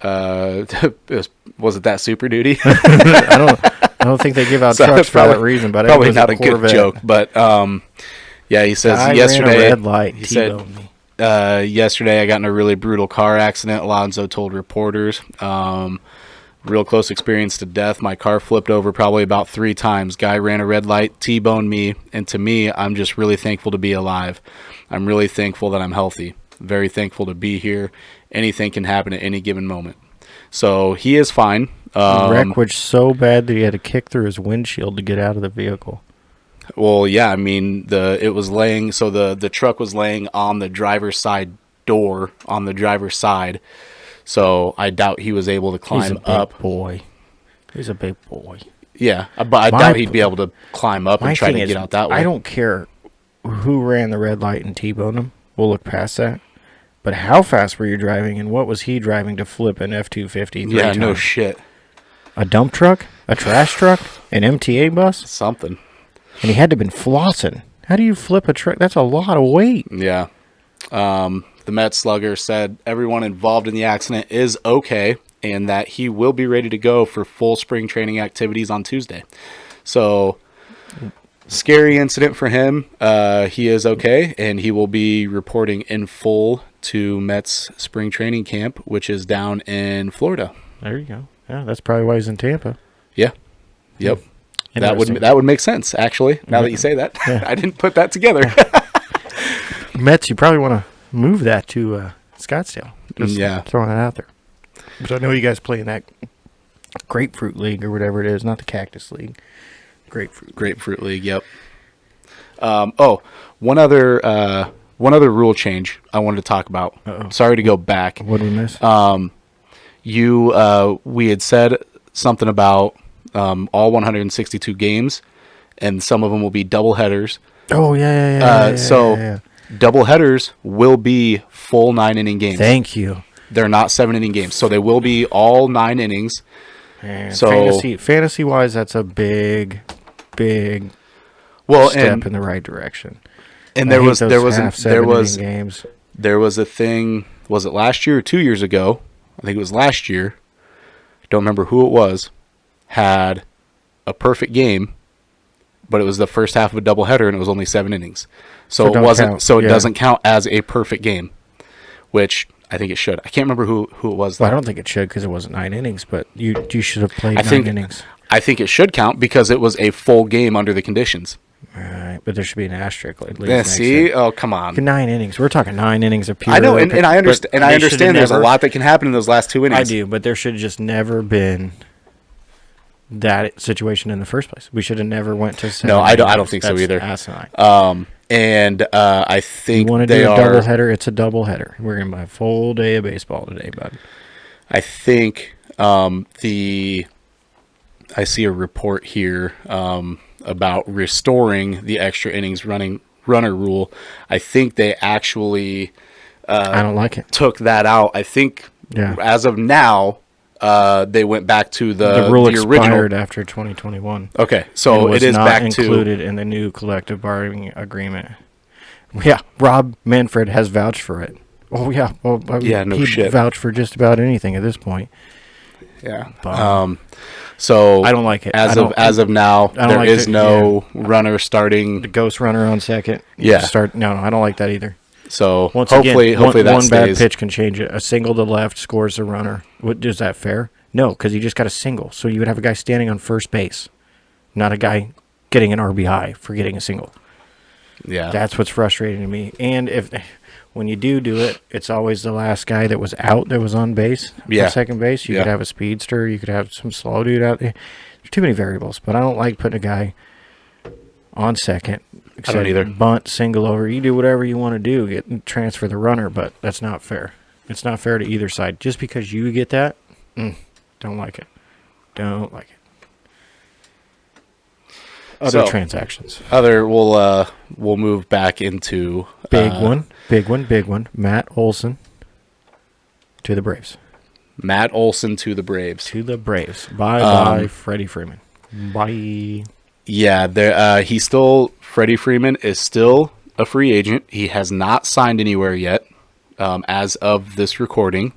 Was it that Super Duty? I don't think they give out trucks for that reason, but probably not a good joke. But yeah, he says yesterday. Red light, he said yesterday I got in a really brutal car accident. Alonso told reporters. Real close experience to death. My car flipped over probably about 3 times. Guy ran a red light, T-boned me, and to me, I'm just really thankful to be alive. I'm really thankful that I'm healthy. Very thankful to be here. Anything can happen at any given moment. So he is fine. The wreck was so bad that he had to kick through his windshield to get out of the vehicle. Well, yeah, I mean, the truck was laying on the driver's side door on the driver's side. So I doubt he was able to climb up. He's a big boy. Yeah, but I doubt he'd be able to climb up and try to get out that way. I don't care who ran the red light and T-boned him. We'll look past that. But how fast were you driving, and what was he driving to flip an F-250? Yeah, no shit. A dump truck? A trash truck? An MTA bus? Something. And he had to have been flossing. How do you flip a truck? That's a lot of weight. Yeah. The Mets slugger said everyone involved in the accident is okay and that he will be ready to go for full spring training activities on Tuesday. So, scary incident for him. He is okay, and he will be reporting in full to Mets spring training camp, which is down in Florida. There you go. Yeah, that's probably why he's in Tampa. Yeah. Yep. That would make sense, actually, now that you say that. Yeah. I didn't put that together. Mets, you probably want to move that to Scottsdale. Just throwing it out there. But I know you guys play in that Grapefruit League or whatever it is, not the Cactus League. Grapefruit League, yep. One other rule change I wanted to talk about. Uh-oh. Sorry to go back. What did we miss? We had said something about all 162 games, and some of them will be double headers. Oh, yeah. Double headers will be full 9-inning games. Thank you. They're not 7-inning games, so they will be all 9 innings. Man, fantasy-wise, that's a big step in the right direction. And there was a thing. Was it last year or 2 years ago? I think it was last year. Don't remember who it was. Had a perfect game, but it was the first half of a doubleheader, and it was only 7 innings. So it wasn't. Count. So it doesn't count as a perfect game, which I think it should. I can't remember who it was. Well, I don't think it should because it wasn't 9 innings. But you should have played 9 innings. I think it should count because it was a full game under the conditions. All right, but there should be an asterisk. See? Oh, come on. 9 innings. We're talking 9 innings of pure. I know, and I understand. And I understand there's a lot that can happen in those last 2 innings. I do, but there should have just never been that situation in the first place. We should have never went to 7 No, I don't think so either. Asinine. I think you want to do a doubleheader, it's a doubleheader. We're going to have a full day of baseball today, bud. I think I see a report here about restoring the extra innings runner rule. I think they actually I don't like it. took that out. I think as of now, they went back to the rule the expired original. after 2021. Okay, so It it is not back included in the new collective bargaining agreement. Yeah, Rob Manfred has vouched for it. Oh yeah, well, no he'd shit. vouch for just about anything at this point. Yeah. But, So I don't like it. As of now, there like is it, no runner starting. the ghost runner on second. Yeah. Start. No, I don't like that either. So Hopefully that one stays. bad pitch can change it. A single to left scores the runner. Is that fair? No, because you just got a single. So you would have a guy standing on first base, not a guy getting an RBI for getting a single. Yeah. That's what's frustrating to me. And when you do it, it's always the last guy that was out that was on base. Yeah. Second base. You could have a speedster. You could have some slow dude out there. There's too many variables. But I don't like putting a guy on second. I don't either. Bunt, single over. You do whatever you want to do. Transfer the runner, but that's not fair. It's not fair to either side. Just because you get that, don't like it. Don't like it. Other transactions. We'll move back into Big one. Matt Olson to the Braves. Matt Olson to the Braves. Bye, Freddie Freeman. Bye. Yeah, Freddie Freeman is still a free agent. He has not signed anywhere yet, as of this recording,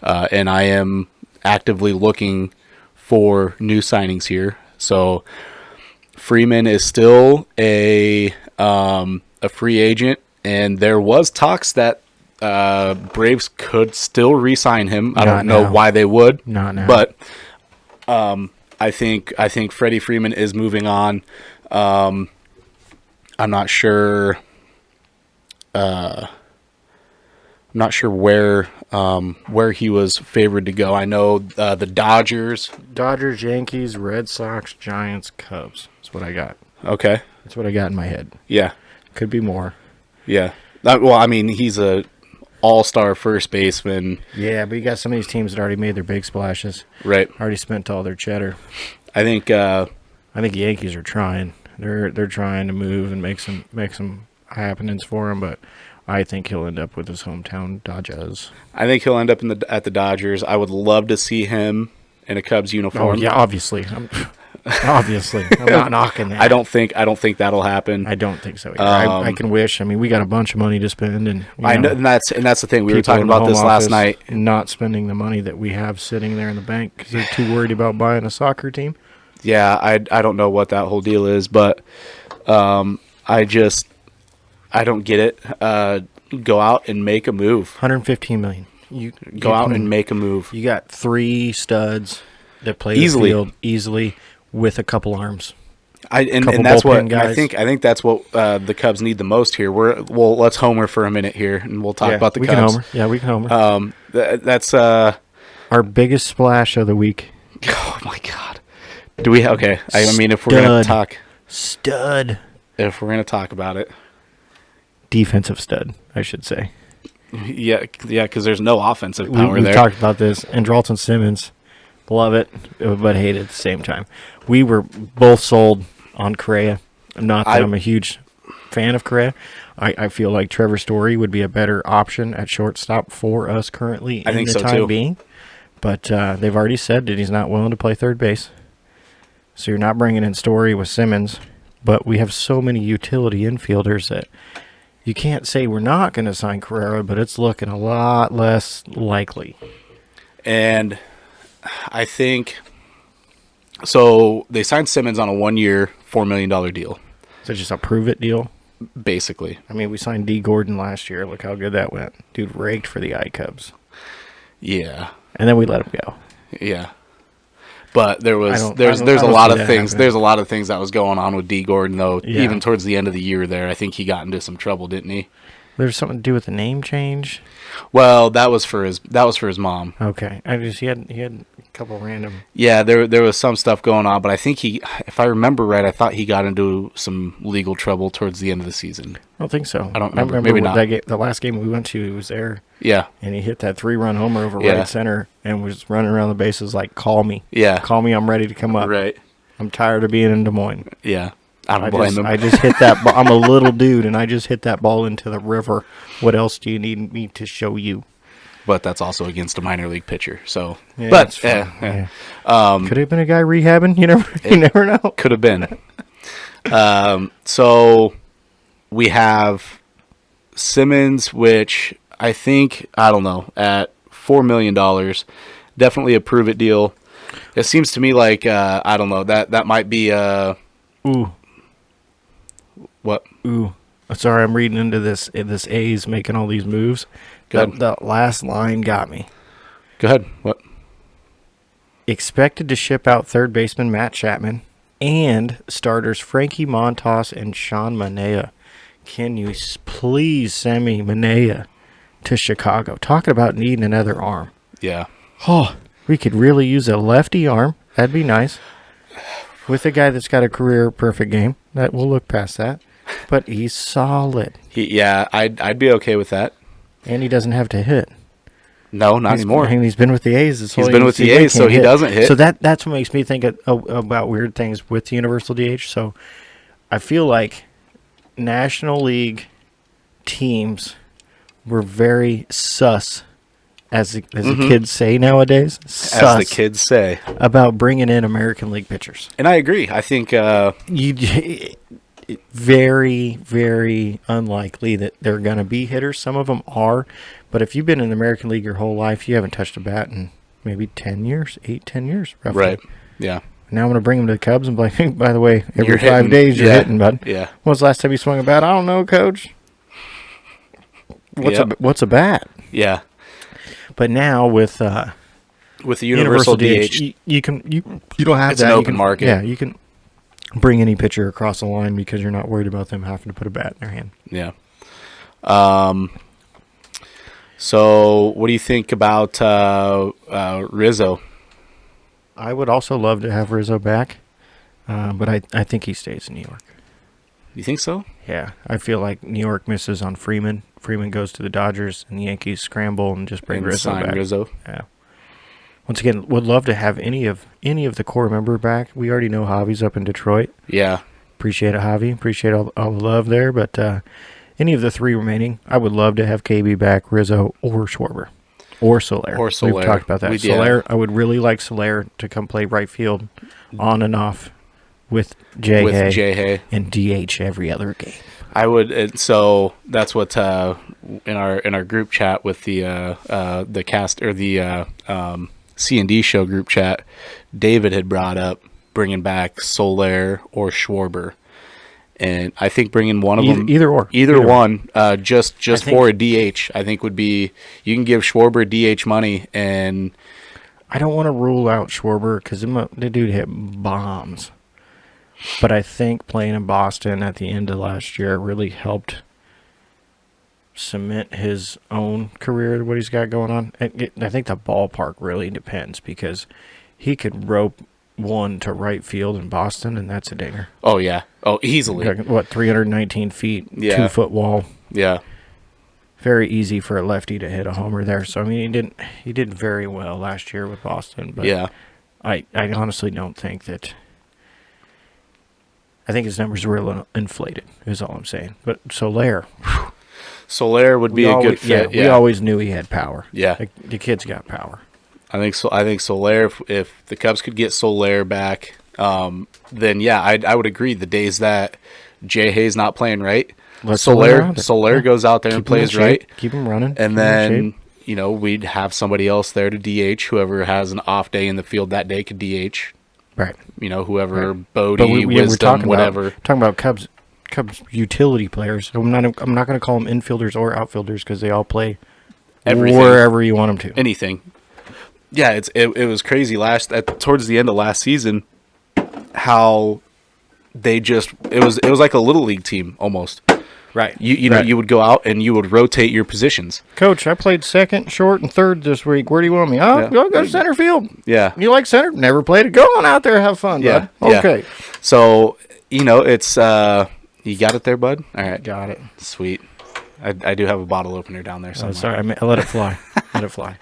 and I am actively looking for new signings here. So Freeman is still a free agent, and there was talks that Braves could still re-sign him. I don't know why they would, not now. But I think Freddie Freeman is moving on. I'm not sure. I'm not sure where he was favored to go. I know the Dodgers, Yankees, Red Sox, Giants, Cubs. That's what I got. Okay, that's what I got in my head. Yeah, could be more. Yeah, well, I mean, he's a all-star first baseman. Yeah, but you got some of these teams that already made their big splashes. Right. Already spent all their cheddar. I think Yankees are trying. They're trying to move and make some happenings for him, but I think he'll end up with his hometown Dodgers. I think he'll end up at the Dodgers. I would love to see him in a Cubs uniform. Oh yeah, obviously. Obviously, I'm not knocking that. I don't think that'll happen. I don't think so either. I can wish. I mean, we got a bunch of money to spend, and I know, and that's the thing. We were talking about this last night. Not spending the money that we have sitting there in the bank because they're too worried about buying a soccer team. Yeah, I don't know what that whole deal is, but I don't get it. Go out and make a move. $115 million. You go out and make a move. You got 3 studs that play the field easily with a couple arms. And that's what guys. I think that's what the Cubs need the most here. Let's homer for a minute here, and we'll talk about the Cubs. Can homer. Yeah, we can homer. That's our biggest splash of the week. Oh my God. Do we? Okay. I mean, if we're gonna talk if we're gonna talk about it, defensive stud, I should say. Yeah, because there's no offensive power there. We talked about this. And Andrelton Simmons, love it, but hate it at the same time. We were both sold on Correa. Not that I'm a huge fan of Correa. I feel like Trevor Story would be a better option at shortstop for us currently in the time being. But they've already said that he's not willing to play third base. So you're not bringing in Story with Simmons. But we have so many utility infielders that you can't say we're not going to sign Carrera, but it's looking a lot less likely. And I think so. They signed Simmons on a 1-year, $4 million deal. Is it just a prove it deal? Basically. I mean, we signed D. Gordon last year. Look how good that went. Dude raked for the I-Cubs. Yeah. And then we let him go. Yeah. But there's a lot of things. Happen. There's a lot of things that was going on with D. Gordon though. Yeah. Even towards the end of the year, there, I think he got into some trouble, didn't he? There's something to do with the name change. Well, that was for his mom. Okay, he had a couple random. Yeah, there was some stuff going on, but I think if I remember right, I thought he got into some legal trouble towards the end of the season. I don't think so. I don't remember. Maybe not. The last game we went to, he was there. Yeah. And he hit that 3-run homer over right center and was running around the bases like, call me. Yeah. Call me, I'm ready to come up. Right. I'm tired of being in Des Moines. Yeah. I don't blame him. I just hit that ball. I'm a little dude, and I just hit that ball into the river. What else do you need me to show you? But that's also against a minor league pitcher. So, yeah, but could have been a guy rehabbing. You never know. Could have been. So we have Simmons, which I think, I don't know, at $4 million, definitely a prove it deal. It seems to me like I don't know, that might be ooh. What? Ooh. Sorry, I'm reading into this A's making all these moves. That last line got me. Go ahead. What? Expected to ship out third baseman Matt Chapman and starters Frankie Montas and Sean Manaea. Can you please send me Manaea to Chicago? Talking about needing another arm. Yeah. Oh, we could really use a lefty arm. That'd be nice. With a guy that's got a career perfect game. That we'll look past that. But he's solid. I'd be okay with that. And he doesn't have to hit. No, not anymore. He's been with the A's this whole He's been with the A's, so he doesn't hit. So that's what makes me think about weird things with the universal DH. So I feel like National League teams were very sus, as the kids say nowadays. Sus as the kids say. About bringing in American League pitchers. And I agree. I think very, very unlikely that they're going to be hitters. Some of them are. But if you've been in the American League your whole life, you haven't touched a bat in maybe 10 years, 10 years, roughly. Right. Yeah. Now I'm going to bring them to the Cubs and be like, hey, by the way, every You're 5 hitting. days you're hitting, bud. Yeah. When was the last time you swung a bat? I don't know, Coach. What's a bat? Yeah. But now with the universal DH, you don't have it's that. an open market. Yeah, you can bring any pitcher across the line because you're not worried about them having to put a bat in their hand. Yeah. So what do you think about Rizzo? I would also love to have Rizzo back, but I think he stays in New York. You think so? Yeah, I feel like New York misses on Freeman. Freeman goes to the Dodgers, and the Yankees scramble and just bring Rizzo back. Rizzo. Yeah. Once again, would love to have any of the core member back. We already know Javi's up in Detroit. Yeah. Appreciate it, Javi. Appreciate all the love there. But any of the three remaining, I would love to have KB back, Rizzo, or Schwarber. Or Soler. We've talked about that. Soler, I would really like Soler to come play right field on and off with Jay Hay and DH every other game. I would, and so that's what in our group chat with the cast or the C&D show group chat, David had brought up bringing back Soler or Schwarber, and I think bringing one of them, either one, just for a DH, I think would be, you can give Schwarber DH money, and I don't want to rule out Schwarber because the dude hit bombs. But I think playing in Boston at the end of last year really helped cement his own career, what he's got going on. I think the ballpark really depends because he could rope one to right field in Boston, and that's a dinger. Oh, yeah. Oh, easily. 319 feet, yeah. 2-foot wall. Yeah. Very easy for a lefty to hit a homer there. So, I mean, he did very well last year with Boston. But yeah. I honestly don't think that... I think his numbers are real inflated, is all I'm saying. But Soler would be a good fit. Yeah, we always knew he had power. Yeah. The kid's got power. I think Soler, if the Cubs could get Soler back, then yeah, I would agree. The days that Jay Hay's not playing right, Soler goes out there and plays right. Keep him running. And then, we'd have somebody else there to DH. Whoever has an off day in the field that day could DH. Right. Whoever, right. Bodie, Wisdom, whatever. Talking about Cubs utility players. I'm not going to call them infielders or outfielders because they all play everything, wherever you want them to. Anything. Yeah, it was crazy towards the end of last season how they just it was like a little league team almost. Right. You know, you would go out and you would rotate your positions. Coach, I played second, short, and third this week. Where do you want me? Oh, Yeah. I'll go to center field. Yeah. You like center? Never played it. Go on out there, have fun, Yeah. bud. Okay. Yeah. So, you know, it's you got it there, bud? All right. Got it. Sweet. I do have a bottle opener down there Oh, somewhere. sorry, I let it fly. Let it fly.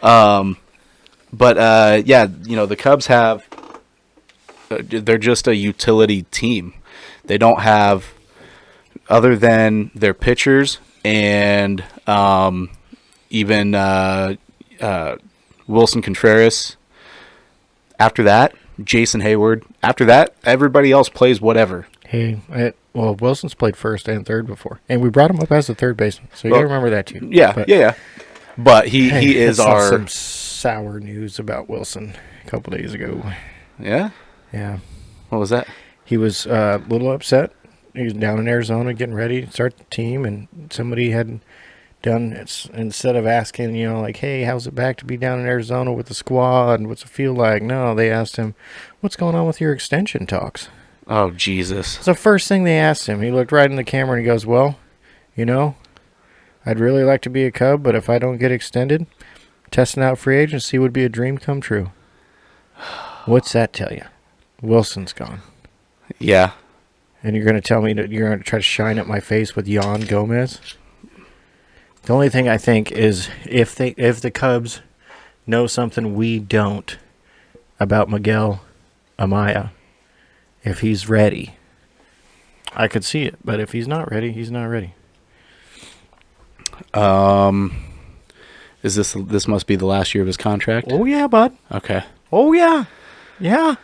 But yeah, you know, the Cubs have they're just a utility team. They don't have, other than their pitchers and even Wilson Contreras. After that, Jason Hayward. After that, everybody else plays whatever. Hey, well, Wilson's played first and third before, and we brought him up as the third baseman, so you gotta remember that too. Yeah, yeah. But he is I saw our some sour news about Wilson a couple days ago. Yeah. Yeah, What was that? he was a little upset. He was down in Arizona getting ready to start the team, and somebody had done it instead of asking, you know, like, hey, how's it back to be down in Arizona with the squad and what's it feel like? No, they asked him, what's going on with your extension talks? Oh, Jesus. It's the first thing they asked him. He looked right in the camera and he goes, well, you know, I'd really like to be a Cub, but if I don't get extended, testing out free agency would be a dream come true. What's that tell you? Wilson's gone. Yeah. And you're going to tell me that you're going to try to shine at my face with Yan Gomez? The only thing I think is if the Cubs know something we don't about Miguel Amaya, if he's ready, I could see it. But if he's not ready, he's not ready. Is this must be the last year of his contract? Oh, yeah, bud. Okay. Oh, yeah. Yeah.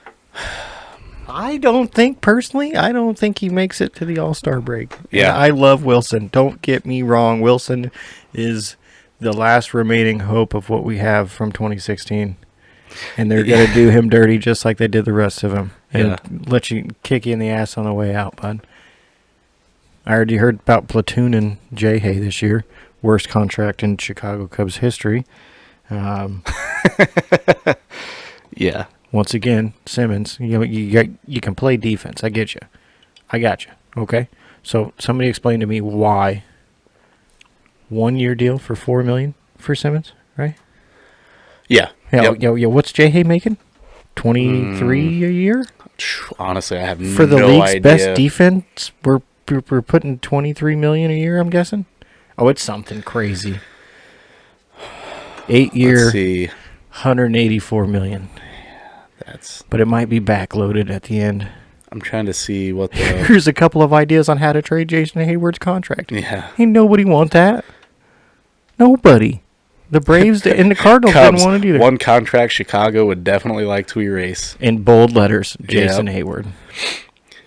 I don't think he makes it to the All-Star break. Yeah. And I love Wilson. Don't get me wrong. Wilson is the last remaining hope of what we have from 2016. And they're going to do him dirty just like they did the rest of him. And kick you in the ass on the way out, bud. I already heard about Platoon and J-Hay this year. Worst contract in Chicago Cubs history. Yeah. Once again, Simmons, you can play defense. I get you. I got you. Okay? So somebody explain to me why 1 year deal for $4 million for Simmons, right? Yeah. Yeah. Yep. What's J-Hay making? 23 a year? Honestly, I have For the no league's idea. best defense, we're putting $23 million a year, I'm guessing? Oh, it's something crazy. 8 year, Let's see. $184 million. But it might be backloaded at the end. I'm trying to see what the... Here's a couple of ideas on how to trade Jason Hayward's contract. Yeah. Ain't nobody want that. Nobody. The Braves and the Cardinals didn't Cubs, want it either. one contract Chicago would definitely like to erase. In bold letters, Jason Hayward.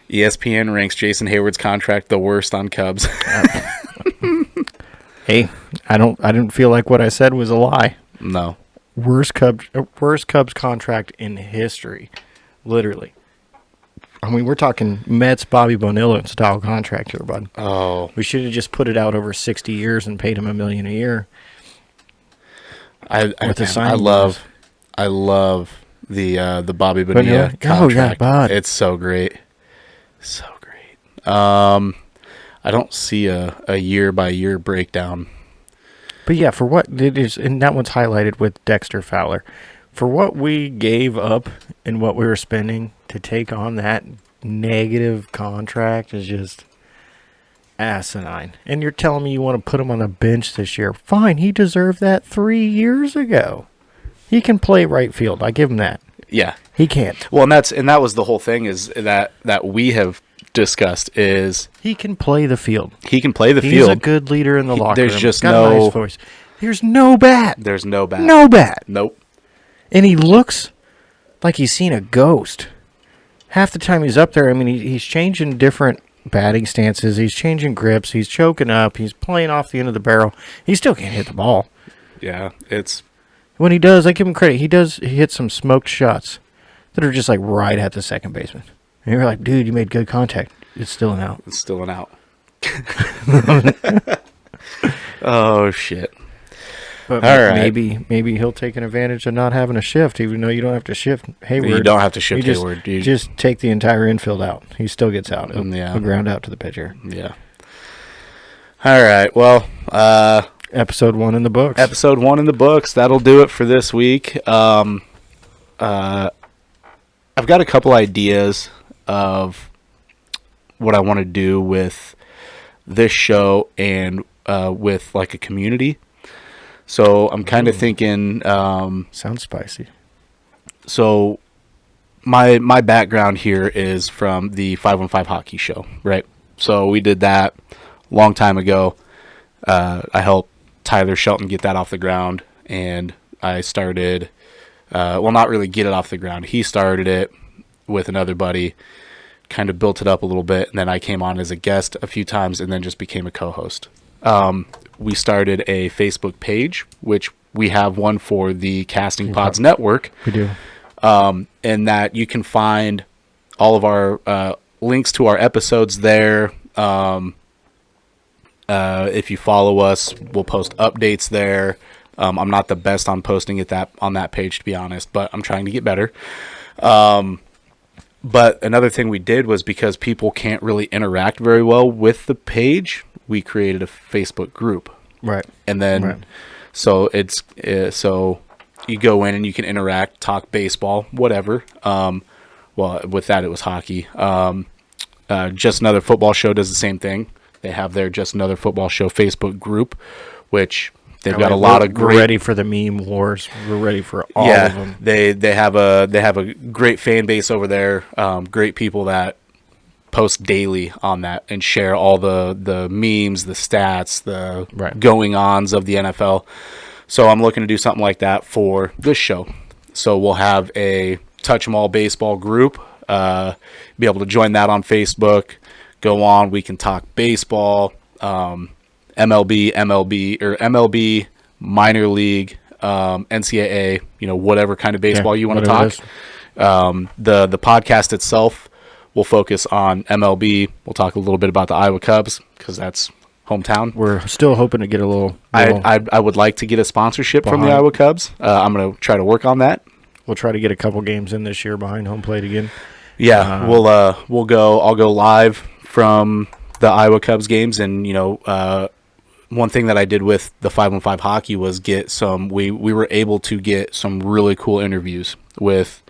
ESPN ranks Jason Hayward's contract the worst on Cubs. Hey, I didn't feel like what I said was a lie. No. Worst Cubs contract in history. Literally. I mean, we're talking Mets, Bobby Bonilla style contract here, bud. Oh. We should have just put it out over 60 years and paid him $1 million a year. I love the Bobby Bonilla contract. Oh, yeah, bud. It's so great. So great. I don't see a year by year breakdown. But yeah, for what it is, and that one's highlighted with Dexter Fowler. For what we gave up and what we were spending to take on that negative contract is just asinine. And you're telling me you want to put him on the bench this year. Fine, he deserved that 3 years ago. He can play right field. I give him that. Yeah. He can't. Well, and that was the whole thing is that we have discussed is he can play the field. He can play the He's field. a good leader in the locker room. There's just Got no a nice voice. There's no bat. There's no bat. No bat. Nope. And he looks like he's seen a ghost. Half the time he's up there, I mean, he's changing different batting stances. He's changing grips. He's choking up. He's playing off the end of the barrel. He still can't hit the ball. Yeah, it's... When he does, I give him credit. He hits some smoked shots that are just like right at the second baseman. And you're like, dude, you made good contact. It's still an out. It's still an out. Oh, shit. But all right. Maybe he'll take an advantage of not having a shift, even though you don't have to shift Hayward. You don't have to shift Hayward. You just take the entire infield out. He still gets out. He'll Yeah. ground out to the pitcher. Yeah. All right. Well, Episode 1 in the books. Episode 1 in the books. That'll do it for this week. I've got a couple ideas of what I want to do with this show and with like a community. So I'm kind of thinking. Sounds spicy. So my background here is from the 515 hockey show, right? So we did that a long time ago. I helped Tyler Shelton get that off the ground, and I started, not really get it off the ground. He started it with another buddy, kind of built it up a little bit, and then I came on as a guest a few times and then just became a co-host. We started a Facebook page, which we have one for the Casting Pods Network. We do. And that you can find all of our links to our episodes there. If you follow us, we'll post updates there. I'm not the best on posting it on that page, to be honest, but I'm trying to get better. But another thing we did was, because people can't really interact very well with the page, we created a Facebook group. Right. And then, so so you go in and you can interact, talk baseball, whatever. Well, with that, it was hockey. Just Another Football Show does the same thing. They have their Just Another Football Show Facebook group, which they've got a lot of great. We're ready for the meme wars. We're ready for all of them. They have a great fan base over there. Great people that post daily on that and share all the memes, the stats, the going-ons of the NFL. So I'm looking to do something like that for this show. So we'll have a Touch 'em All baseball group. Be able to join that on Facebook. Go on. We can talk baseball, MLB, minor league, NCAA. Whatever kind of baseball you want to talk. The podcast itself will focus on MLB. We'll talk a little bit about the Iowa Cubs because that's hometown. We're still hoping to get a little. I would like to get a sponsorship from the Iowa Cubs. I'm going to try to work on that. We'll try to get a couple games in this year behind home plate again. Yeah, we'll go. I'll go live from the Iowa Cubs games, and one thing that I did with the 515 hockey was get some. We were able to get some really cool interviews with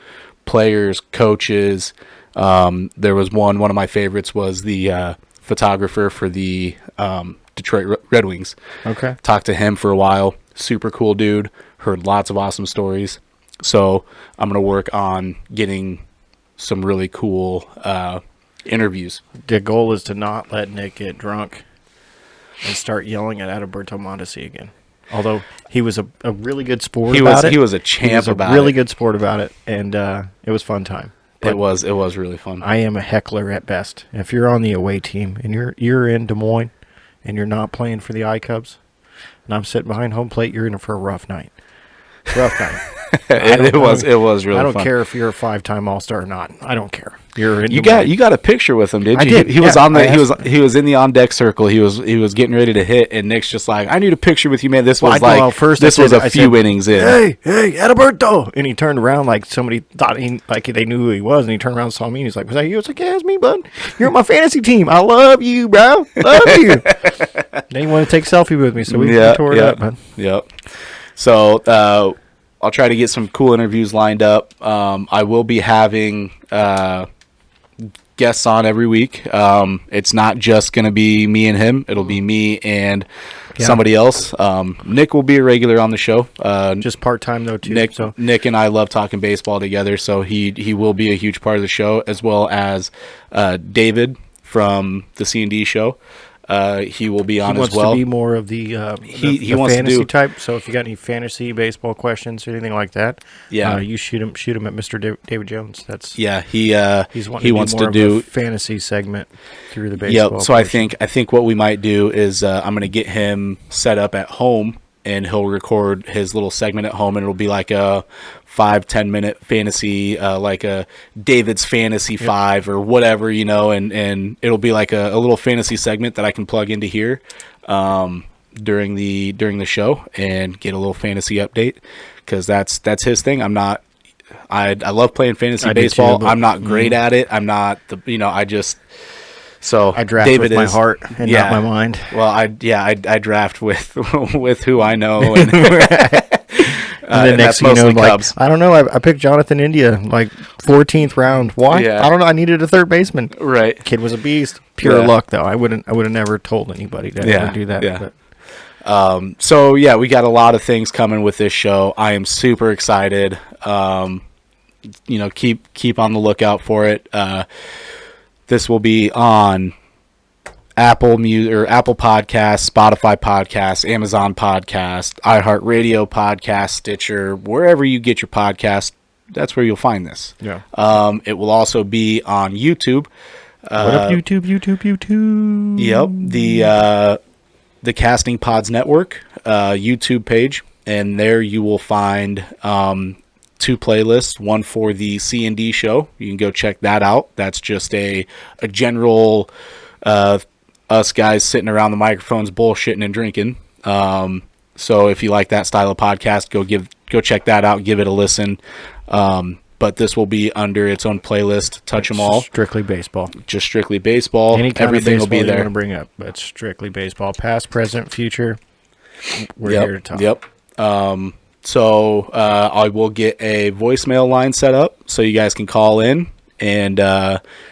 players, coaches. There was one of my favorites was the photographer for the Detroit Red Wings. Okay. Talked to him for a while. Super cool dude. Heard lots of awesome stories. So I'm going to work on getting some really cool interviews. The goal is to not let Nick get drunk and start yelling at Adalberto Mondesi again. Although he was a really good sport about it. He was a champ about it. He was a really good sport about it, and it was fun time. But it was really fun. I am a heckler at best. If you're on the away team and you're in Des Moines and you're not playing for the iCubs, and I'm sitting behind home plate, you're in for a rough night. Rough night. It was really fun. I don't care if you're a 5-time All-Star or not. I don't care. You're in you got a picture with him, didn't you? I did. He was on the he was in the on deck circle. He was getting ready to hit, and Nick's just like, I need a picture with you, man. This was a few innings in. Hey, Adalberto! And he turned around like somebody thought they knew who he was, and he turned around and saw me, and he's like, was that you? I was like, yeah, it's me, bud. You're on my fantasy team. I love you, bro. Love you. Then he wanted to take a selfie with me, so we tore it up, man. Yep. So I'll try to get some cool interviews lined up. I will be having guests on every week. It's not just going to be me and him. It'll be me and somebody else. Nick will be a regular on the show. Just part-time, though, too. Nick and I love talking baseball together, so he will be a huge part of the show, as well as David from the C&D show. He will be on as well. He wants to be more of the he wants fantasy to do type. So if you got any fantasy baseball questions or anything like that, yeah, you shoot him at Mr. David Jones. That's he wants to do a fantasy segment through the baseball. Yep. So I think what we might do is I'm going to get him set up at home, and he'll record his little segment at home, and it'll be like a 5-10 minute fantasy, like a David's Fantasy 5 or whatever, and it'll be like a little fantasy segment that I can plug into here during the show and get a little fantasy update, because that's his thing. I love playing fantasy baseball. I'm not great at it. I'm not So I draft David with my heart and not my mind. Well, I draft with with who I know, and, and then next thing you know, Cubs. I don't know. I picked Jonathan India 14th round. Why? Yeah. I don't know. I needed a third baseman. Right. Kid was a beast. Pure luck, though. I would have never told anybody to ever do that. Yeah. So yeah, we got a lot of things coming with this show. I am super excited. Keep on the lookout for it. This will be on Apple Podcasts, Spotify Podcasts, Amazon Podcast, iHeartRadio Podcast, Stitcher, wherever you get your podcast. That's where you'll find this. Yeah. It will also be on YouTube. What up, YouTube? Yep. The Casting Pods Network YouTube page, and there you will find 2 playlists, one for the C&D show. You can go check that out. That's just a general us guys sitting around the microphones bullshitting and drinking. So if you like that style of podcast, go check that out, give it a listen. But this will be under its own playlist. Touch them all. Strictly baseball. Just strictly baseball. Everything will be there. You want to bring up, but strictly baseball. Past, present, future. We're here to talk. Yep. So I will get a voicemail line set up so you guys can call in and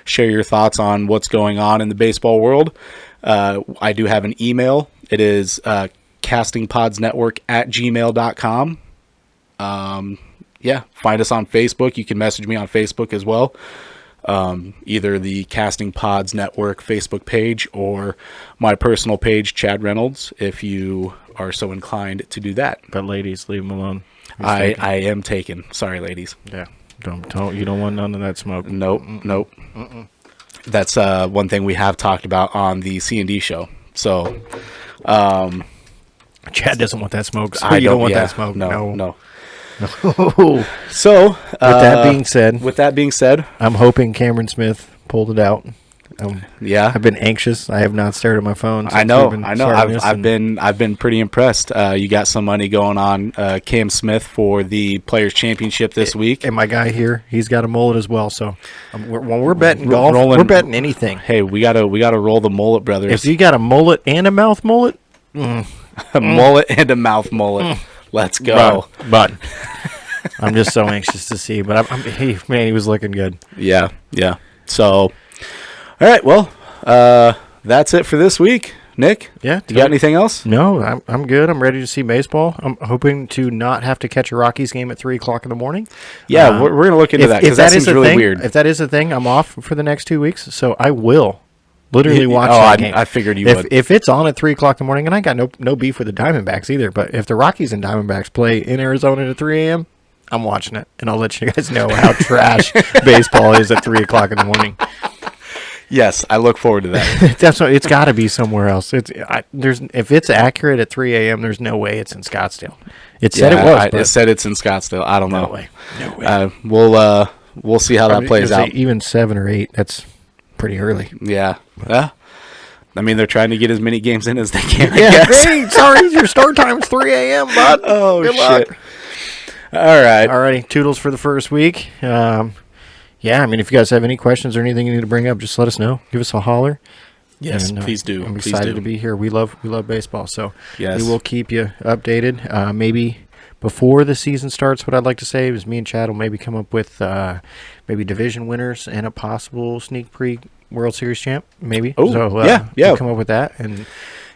share your thoughts on what's going on in the baseball world. I do have an email. It is castingpodsnetwork@gmail.com. Find us on Facebook. You can message me on Facebook as well. Either the Casting Pods Network Facebook page or my personal page, Chad Reynolds, if you are so inclined to do that. But ladies, leave him alone. I am taken. Sorry, ladies. Yeah. You don't want none of that smoke. Nope. That's one thing we have talked about on the C&D show. So, Chad doesn't want that smoke. So you don't want that smoke. No. So, with that being said, I'm hoping Cameron Smith pulled it out. I've been anxious. I have not stared at my phone. I know. I've been pretty impressed. You got some money going on Cam Smith for the Players Championship this week, and my guy here, he's got a mullet as well. So when we're betting golf, we're betting anything. Hey, we gotta roll the mullet, brothers. If you got a mullet and a mouth mullet, a mullet and a mouth mullet, let's go. But I'm just so anxious to see. But he was looking good. Yeah. So. All right, well, that's it for this week. Nick, you got anything else? No, I'm good. I'm ready to see baseball. I'm hoping to not have to catch a Rockies game at 3:00 in the morning. Yeah, we're going to look into that because that seems really weird. If that is a thing, I'm off for the next 2 weeks, so I will literally watch that game. I figured you would. If it's on at 3:00 in the morning, and I got no beef with the Diamondbacks either, but if the Rockies and Diamondbacks play in Arizona at 3 a.m., I'm watching it, and I'll let you guys know how trash baseball is at 3:00 in the morning. Yes, I look forward to that. That's what, it's got to be somewhere else. If it's accurate at 3 a.m., there's no way it's in Scottsdale. It said it was. It said it's in Scottsdale. I don't know. No way. We'll see how that plays out. Even 7 or 8, that's pretty early. Yeah. I mean, they're trying to get as many games in as they can. Hey, sorry, your start time is 3 a.m., bud. Oh, Good shit. luck. All right. Alrighty, toodles for the first week. Yeah, I mean, if you guys have any questions or anything you need to bring up, just let us know. Give us a holler. Yes, please do. I'm excited to be here. We love baseball, so yes. We will keep you updated. Maybe before the season starts, what I'd like to say is me and Chad will maybe come up with maybe division winners and a possible sneak pre-World Series champ, maybe. Oh, so, yeah. We'll come up with that, and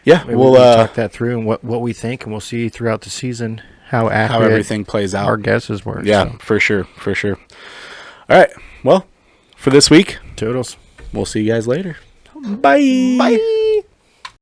we'll talk that through and what we think, and we'll see throughout the season how everything plays out. Our guesses were. Yeah, so. For sure. All right. Well, for this week, toodles. We'll see you guys later. Bye. Bye.